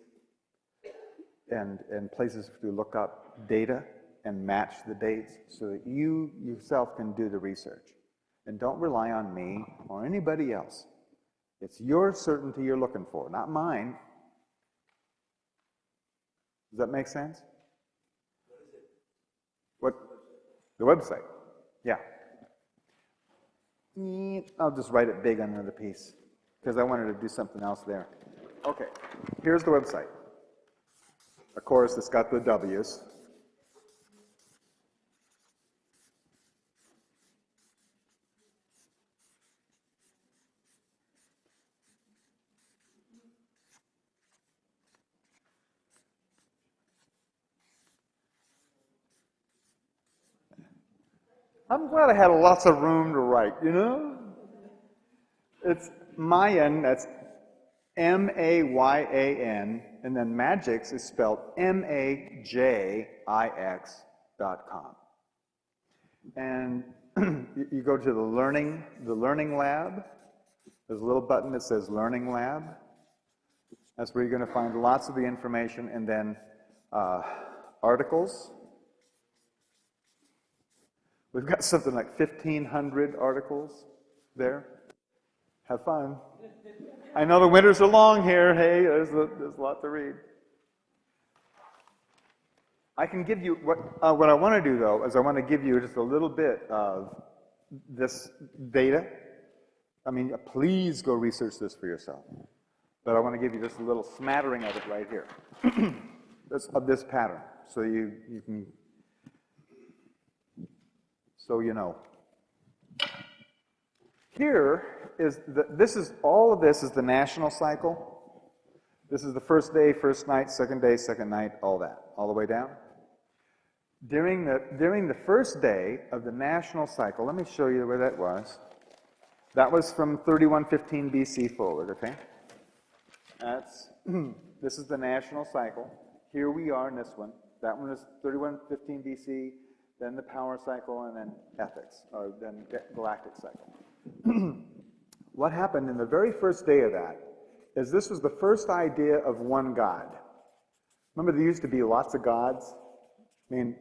and places to look up data and match the dates so that you yourself can do the research. And don't rely on me or anybody else. It's your certainty you're looking for, not mine. Does that make sense? What? The website. Yeah. I'll just write it big on another piece because I wanted to do something else there. Okay, here's the website. Of course, it's got the W's. I'm glad I had lots of room to write, you know? It's Mayan, that's M-A-Y-A-N, and then Magix is spelled M-A-J-I-X.com. And you go to the learning lab. There's a little button that says Learning Lab. That's where you're going to find lots of the information, and then articles. We've got something like 1,500 articles there. Have fun. I know the winters are long here. Hey, there's a lot to read. I can give you, what I want to do, though, is I want to give you just a little bit of this data. I mean, please go research this for yourself. But I want to give you just a little smattering of it right here. Of this pattern, so you can, so you know. Here is all of this is the national cycle. This is the first day, first night, second day, second night, all that, all the way down. During the first day of the national cycle, let me show you where that was. That was from 3115 BC forward, okay? This is the national cycle. Here we are in this one. That one is 3115 BC, then the power cycle, and then ethics, or then galactic cycle. What happened in the very first day of that is this was the first idea of one God. Remember, there used to be lots of gods? I mean,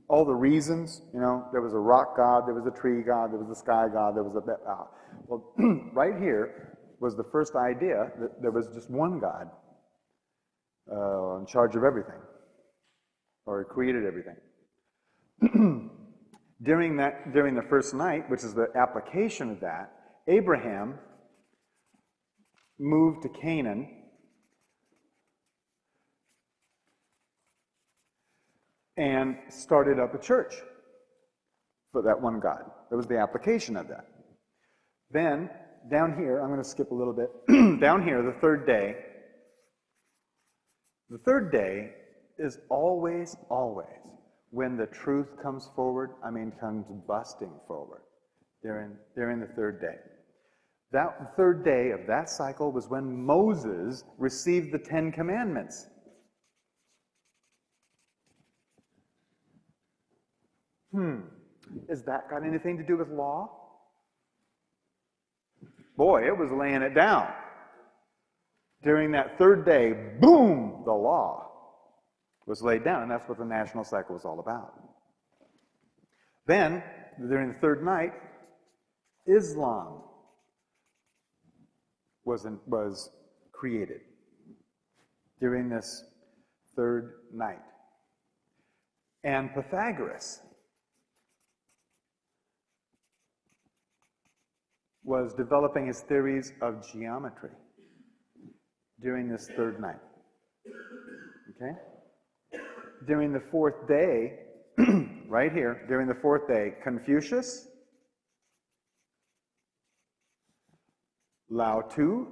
all the reasons, you know, there was a rock god, there was a tree god, there was a sky god, there was a... well, right here was the first idea that there was just one God in charge of everything, or created everything. During the first night, which is the application of that, Abraham moved to Canaan and started up a church for that one God. That was the application of that. Then, down here, I'm going to skip a little bit. Down here, the third day is always, when the truth comes forward, comes busting forward during the third day. That third day of that cycle was when Moses received the 10 Commandments. Has that got anything to do with law? Boy, it was laying it down. During that third day, boom, the law was laid down, and that's what the national cycle was all about. Then, during the third night, Islam was created during this third night. And Pythagoras was developing his theories of geometry during this third night. Okay? During the fourth day, right here, during the fourth day, Confucius, Lao Tzu,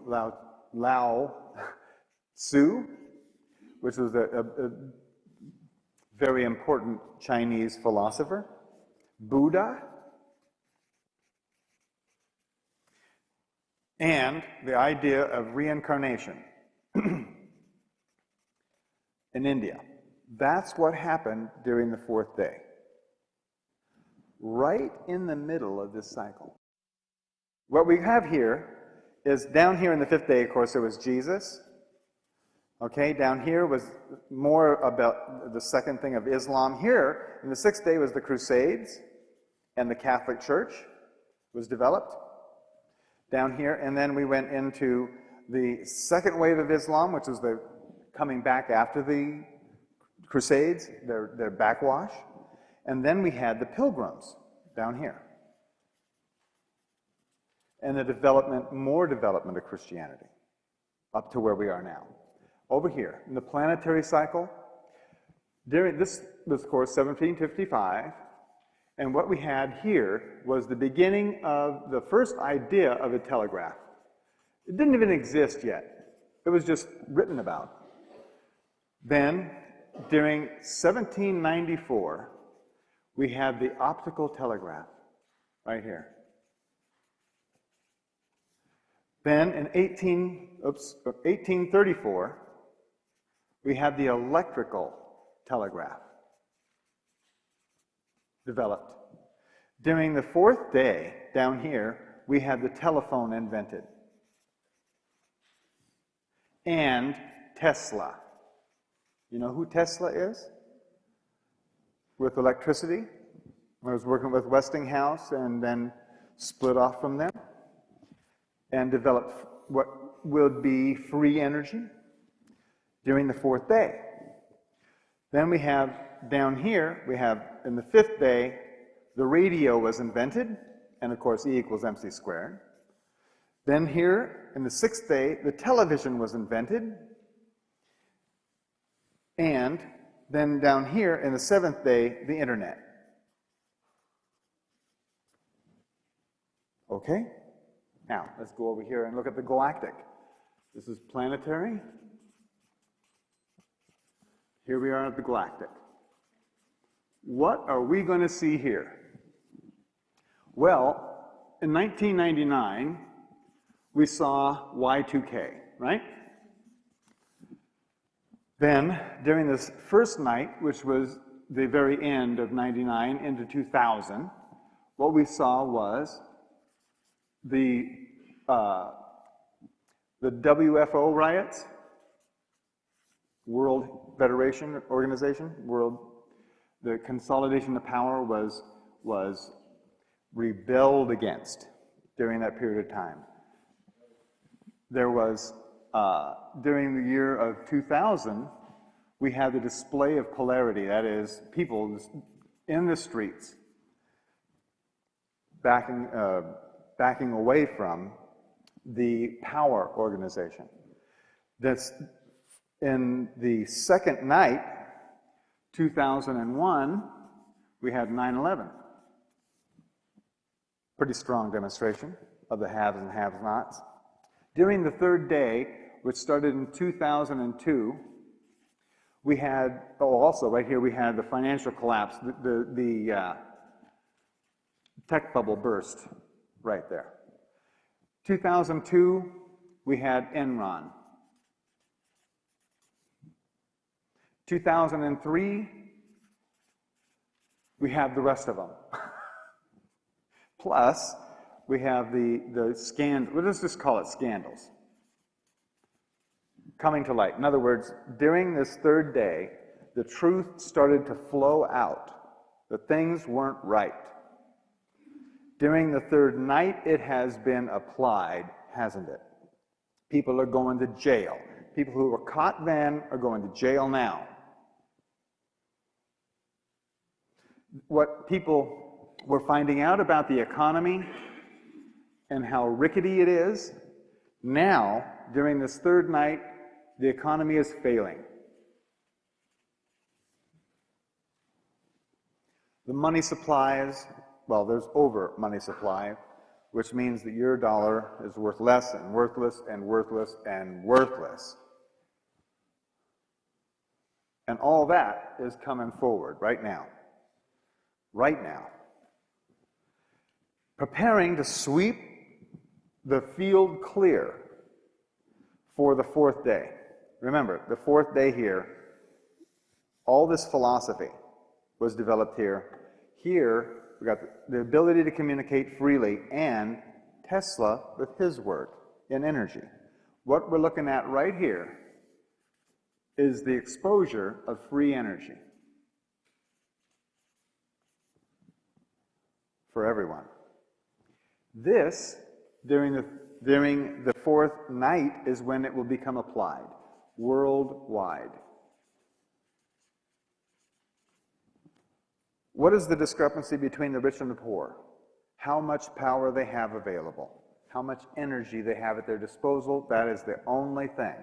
which was a very important Chinese philosopher, Buddha, and the idea of reincarnation in India. That's what happened during the fourth day. Right in the middle of this cycle. What we have here is down here in the fifth day, of course, there was Jesus. Okay, down here was more about the second thing of Islam. Here, in the 6th day was the Crusades, and the Catholic Church was developed down here. And then we went into the second wave of Islam, which was the coming back after the Crusades, their backwash. And then we had the Pilgrims down here. And the development, more development of Christianity up to where we are now. Over here, in the planetary cycle, during this was, of course, 1755, and what we had here was the beginning of the first idea of a telegraph. It didn't even exist yet. It was just written about. Then, during 1794, we had the optical telegraph, right here. Then, in 1834, we had the electrical telegraph developed. During the 4th day, down here, we had the telephone invented. And Tesla. You know who Tesla is? With electricity. I was working with Westinghouse and then split off from them and developed what would be free energy during the 4th day. Then we have down here, we have in the 5th day, the radio was invented, and of course E equals mc squared. Then here, in the 6th day, the television was invented, and then down here, in the 7th day, the internet. Okay? Now, let's go over here and look at the galactic. This is planetary. Here we are at the galactic. What are we going to see here? Well, in 1999, we saw Y2K, right? Then, during this first night, which was the very end of 99 into 2000, what we saw was the WFO riots, World Federation Organization, the consolidation of power was rebelled against during that period of time. There was, during the year of 2000, we had the display of polarity, that is, people in the streets backing away from the power organization. That's in the second night, 2001, we had 9/11. Pretty strong demonstration of the haves and have-nots. During the 3rd day, which started in 2002, we had, also right here, we had the financial collapse, the tech bubble burst right there. 2002, we had Enron. 2003, we have the rest of them. Plus, we have the scandal, let's just call it scandals, coming to light. In other words, during this 3rd day, the truth started to flow out, that things weren't right. During the 3rd night, it has been applied, hasn't it? People are going to jail. People who were caught then are going to jail now. What people were finding out about the economy and how rickety it is, now, during this 3rd night, the economy is failing. The money supplies, well, there's over money supply, which means that your dollar is worth less and worthless and worthless and worthless. And all that is coming forward right now. Right now. Preparing to sweep the field clear for the 4th day. Remember, the 4th day here, all this philosophy was developed here. Here, we got the ability to communicate freely, and Tesla with his work in energy. What we're looking at right here is the exposure of free energy for everyone. This, during the fourth night, is when it will become applied worldwide. What is the discrepancy between the rich and the poor? How much power they have available, how much energy they have at their disposal. That is the only thing.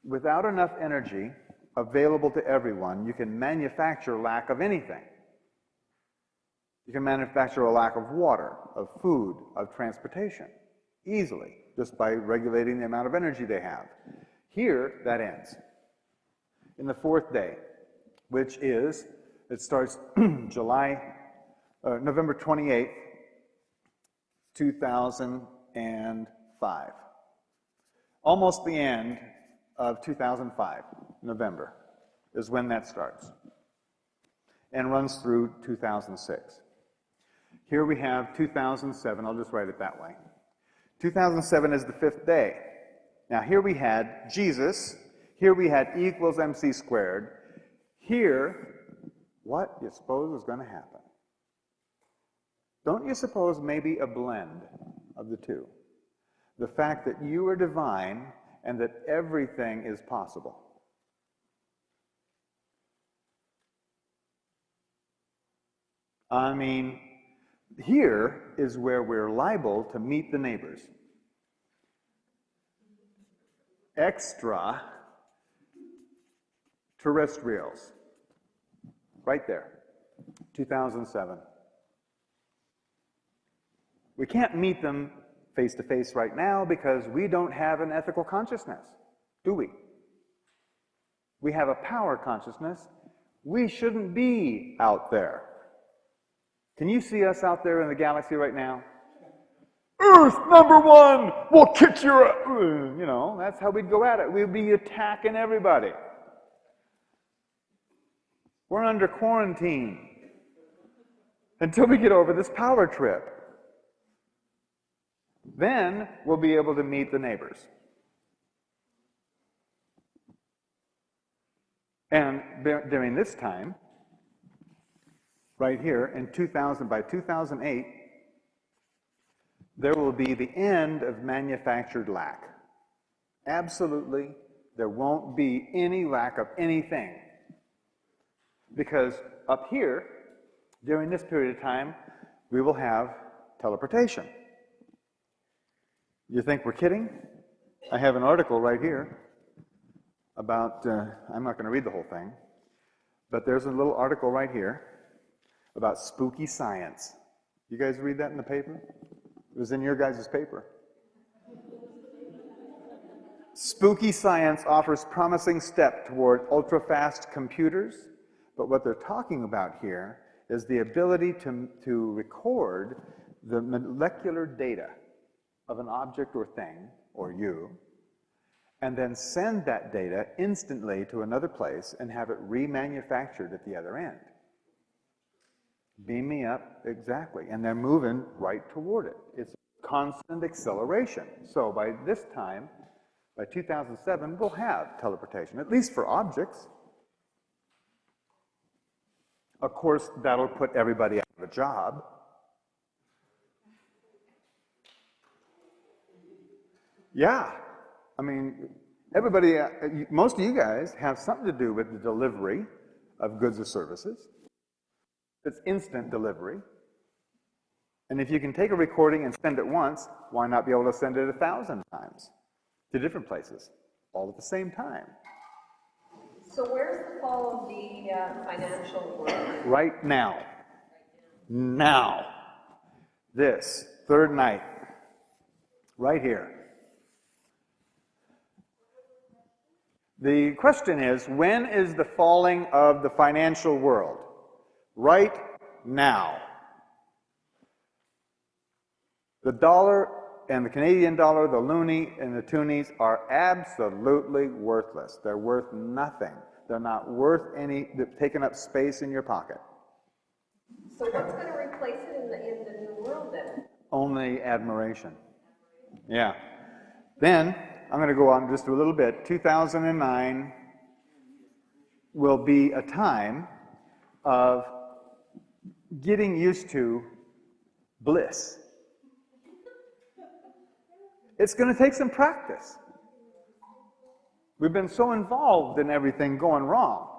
Without enough energy available to everyone, you can manufacture lack of anything. You can manufacture a lack of water, of food, of transportation, easily, just by regulating the amount of energy they have. Here, that ends. In the fourth day, which is, it starts November 28th, 2005. Almost the end of 2005, November, is when that starts, and runs through 2006. Here we have 2007, I'll just write it that way. 2007 is the fifth day. Now here we had Jesus, here we had E equals MC squared. Here, what do you suppose is going to happen? Don't you suppose maybe a blend of the two? The fact that you are divine and that everything is possible. I mean, here is where we're liable to meet the neighbors. Extra terrestrials. Right there. 2007. We can't meet them face to face right now because we don't have an ethical consciousness, do we? We have a power consciousness. We shouldn't be out there. Can you see us out there in the galaxy right now? Earth number one, we'll kick your ass. You know, that's how we'd go at it. We'd be attacking everybody. We're under quarantine until we get over this power trip. Then we'll be able to meet the neighbors. And during this time, right here, in 2000, by 2008, there will be the end of manufactured lack. Absolutely, there won't be any lack of anything. Because up here, during this period of time, we will have teleportation. You think we're kidding? I have an article right here about, I'm not going to read the whole thing, but there's a little article right here about spooky science. You guys read that in the paper? It was in your guys' paper. Spooky science offers promising step toward ultra-fast computers, but what they're talking about here is the ability to record the molecular data of an object or thing, or you, and then send that data instantly to another place and have it remanufactured at the other end. Beam me up, exactly. And they're moving right toward it. It's constant acceleration. So by this time, by 2007, we'll have teleportation, at least for objects. Of course, that'll put everybody out of a job. Yeah. I mean, everybody, most of you guys have something to do with the delivery of goods or services. It's instant delivery. And if you can take a recording and send it once, why not be able to send it 1,000 times to different places, all at the same time? So where's the fall of the financial world? Right now. Now. This, third night. Right here. The question is, when is the falling of the financial world? Right now. The dollar and the Canadian dollar, the loonie and the toonies are absolutely worthless. They're worth nothing. They're not worth any, they've taken up space in your pocket. So what's going to replace it in the new world then? Only admiration. Yeah. Then, I'm going to go on just a little bit. 2009, will be a time of getting used to bliss. It's going to take some practice. We've been so involved in everything going wrong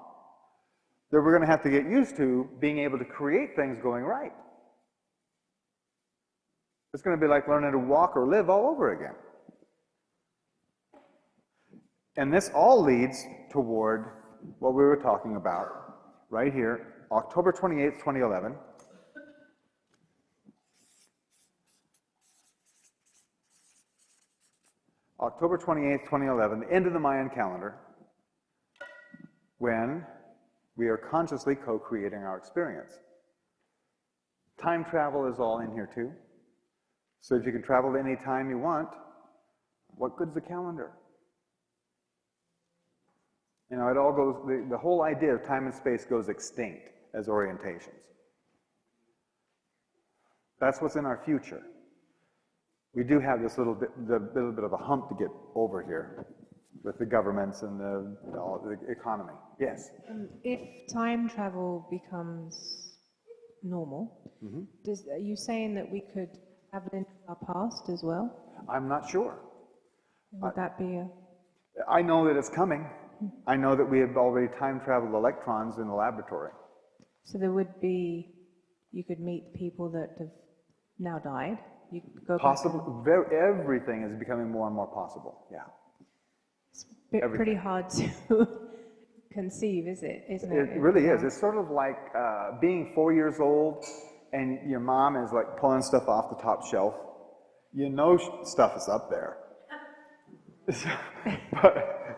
that we're going to have to get used to being able to create things going right. It's going to be like learning to walk or live all over again. And this all leads toward what we were talking about right here, October 28th, 2011. October 28th, 2011, the end of the Mayan calendar, when we are consciously co-creating our experience. Time travel is all in here too. So if you can travel any time you want, what good's the calendar? You know, it all goes, the whole idea of time and space goes extinct as orientations. That's what's in our future. We do have this little bit of a hump to get over here with the governments and the economy. Yes? If time travel becomes normal, are you saying that we could have it in our past as well? I'm not sure. Would that be a... I know that it's coming. I know that we have already time-traveled electrons in the laboratory. So there would be, you could meet people that have now died. You could go Possible. Everything is becoming more and more possible. Yeah. It's pretty hard to conceive, isn't it? It really is. It's sort of like being 4 years old and your mom is like pulling stuff off the top shelf. You know stuff is up there.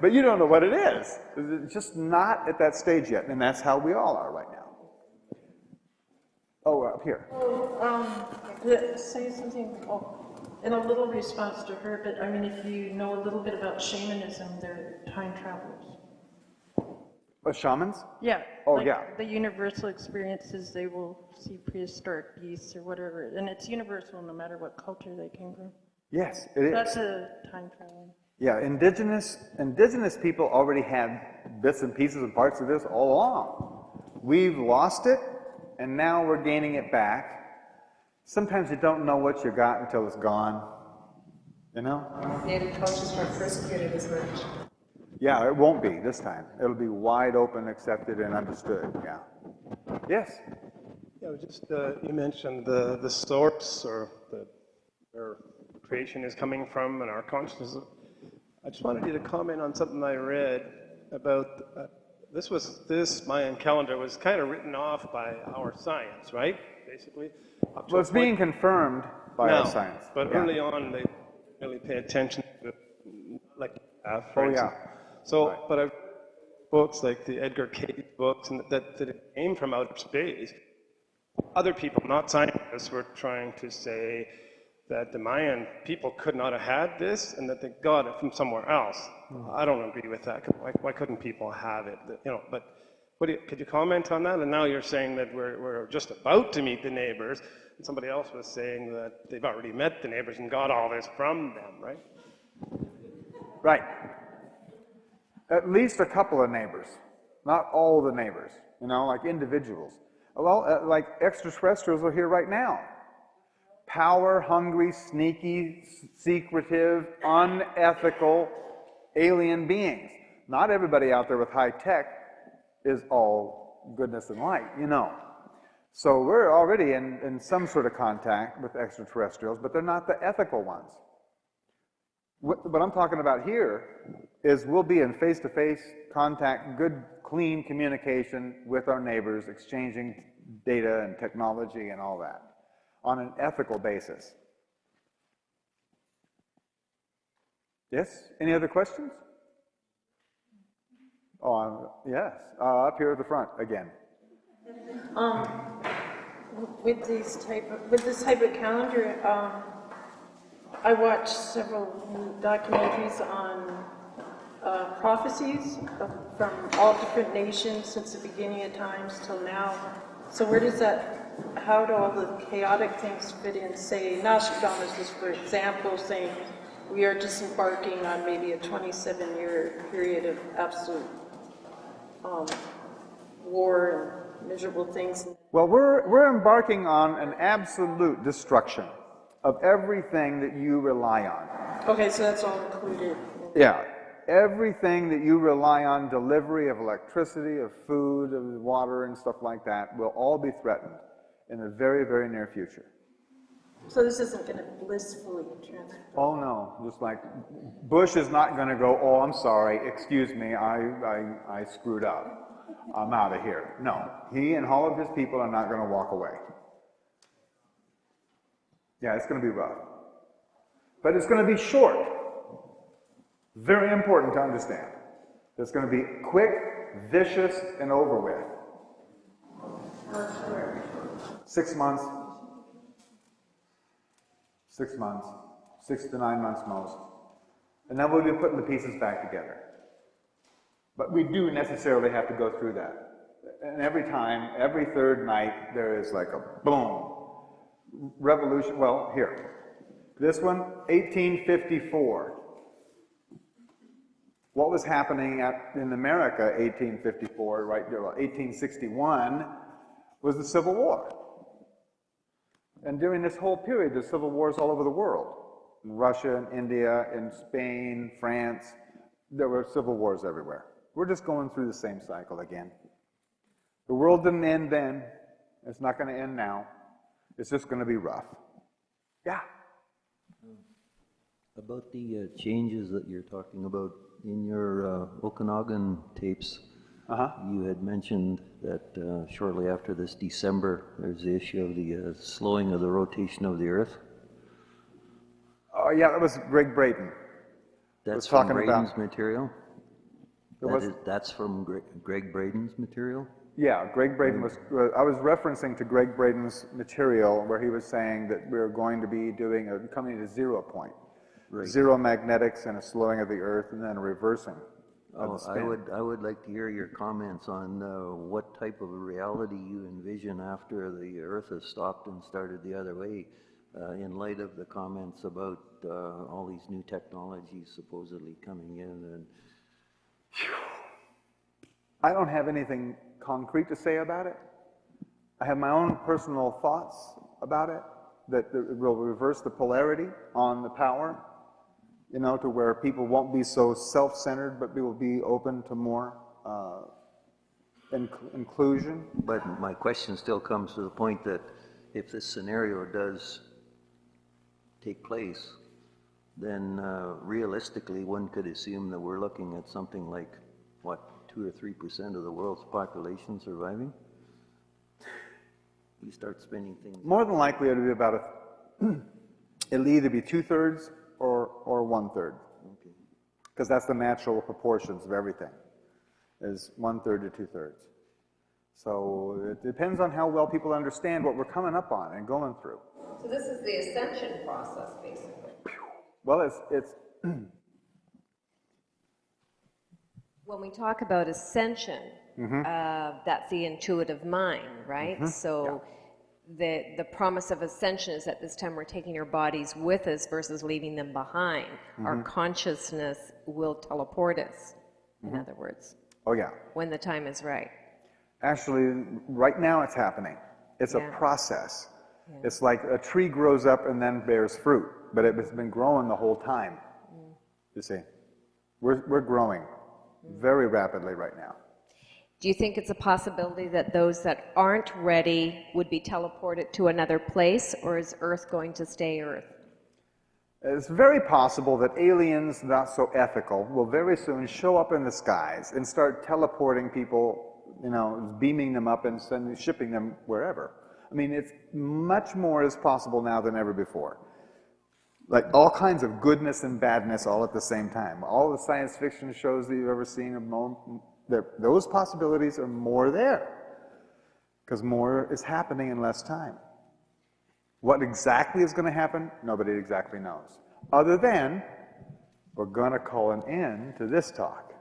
but you don't know what it is. It's just not at that stage yet, and that's how we all are right now. Oh, up here. Say something in a little response to her, but I mean, if you know a little bit about shamanism, they're time travelers. Shamans? Yeah. Oh, like yeah. The universal experiences, they will see prehistoric beasts or whatever, and it's universal no matter what culture they came from. Yes, it is. That's a time traveling. Yeah, indigenous people already had bits and pieces and parts of this all along. We've lost it, and now we're gaining it back. Sometimes you don't know what you got until it's gone, you know? Native cultures weren't persecuted as much. Yeah, it won't be this time. It'll be wide open, accepted, and understood, yeah. Yes? Yeah, just, you mentioned the source or where creation is coming from and our consciousness. I just wanted you to comment on something I read about, this Mayan calendar was kind of written off by our science, right? Basically. Well, it's being confirmed by our science. But yeah. early on, they really pay attention to it, like for Oh, instance. yeah. So, Right. but I've books like the Edgar Cayce books, and that it came from outer space. Other people, not scientists, were trying to say that the Mayan people could not have had this, and that they got it from somewhere else. I don't agree with that. Why couldn't people have it? You know, but could you comment on that? And now you're saying that we're just about to meet the neighbors, and somebody else was saying that they've already met the neighbors and got all this from them, right? Right. At least a couple of neighbors, not all the neighbors, you know, like individuals. Well, like extraterrestrials are here right now. Power-hungry, sneaky, secretive, unethical alien beings. Not everybody out there with high tech is all goodness and light, you know. So we're already in some sort of contact with extraterrestrials, but they're not the ethical ones. What I'm talking about here is we'll be in face-to-face contact, good, clean communication with our neighbors, exchanging data and technology and all that on an ethical basis. Yes? Any other questions? Oh, yes. Up here at the front again. With this type of calendar, I watched several documentaries on prophecies from all different nations since the beginning of times till now. So where does how do all the chaotic things fit in? Say, Nostradamus is, for example, saying we are disembarking on maybe a 27-year period of absolute war and miserable things. Well, we're embarking on an absolute destruction of everything that you rely on. Okay, so that's all included. Yeah. Everything that you rely on, delivery of electricity, of food, of water, and stuff like that, will all be threatened in the very, very near future. So this isn't going to blissfully transfer. Oh no, just like Bush is not going to go, oh, I'm sorry, excuse me, I screwed up. I'm out of here. No, he and all of his people are not going to walk away. Yeah, it's going to be rough. But it's going to be short. Very important to understand. It's going to be quick, vicious, and over with. 6 months. 6 months. 6 to 9 months most. And then we'll be putting the pieces back together. But we do necessarily have to go through that. And every time, every third night, there is like a boom. Revolution, well, here. This one, 1854. What was happening in America, 1854, right there, 1861, was the Civil War. And during this whole period, there's civil wars all over the world. In Russia, in India, in Spain, France, there were civil wars everywhere. We're just going through the same cycle again. The world didn't end then. It's not going to end now. It's just going to be rough. Yeah. About the changes that you're talking about in your Okanagan tapes, you had mentioned that shortly after this December, there's the issue of the slowing of the rotation of the Earth. Oh, yeah, that was Greg Braden. That's from Braden's material? That's from Greg Braden's material? Yeah, Greg Braden was, I was referencing to Greg Braden's material where he was saying that we're going to be coming to 0 point. Right. Zero magnetics and a slowing of the Earth and then a reversing of the spin. I would like to hear your comments on what type of a reality you envision after the Earth has stopped and started the other way, in light of the comments about all these new technologies supposedly coming in. And I don't have anything concrete to say about it. I have my own personal thoughts about it, that it will reverse the polarity on the power, you know, to where people won't be so self-centered, but will be open to more inclusion. But my question still comes to the point that if this scenario does take place, then realistically one could assume that we're looking at something like, what, 2 or 3% of the world's population surviving? You start spinning things. More than likely it'll be about it'll either be 2/3 or 1/3. Okay. Because that's the natural proportions of everything, is 1/3 to 2/3. So it depends on how well people understand what we're coming up on and going through. So this is the ascension process, basically. Well, it's when we talk about ascension, that's the intuitive mind, right? So the promise of ascension is that this time we're taking our bodies with us versus leaving them behind. Our consciousness will teleport us, in other words. Oh, yeah. When the time is right. Actually, right now it's happening. It's a process. Yeah. It's like a tree grows up and then bears fruit, but it's been growing the whole time. You see, we're growing very rapidly right now. Do you think it's a possibility that those that aren't ready would be teleported to another place, or is Earth going to stay Earth? It's very possible that aliens, not so ethical, will very soon show up in the skies and start teleporting people, you know, beaming them up and shipping them wherever. I mean, it's much more is possible now than ever before. Like all kinds of goodness and badness all at the same time. All the science fiction shows that you've ever seen, those possibilities are more there. Because more is happening in less time. What exactly is going to happen, nobody exactly knows. Other than, we're going to call an end to this talk.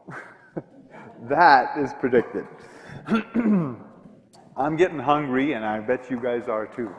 That is predicted. I'm getting hungry, and I bet you guys are too.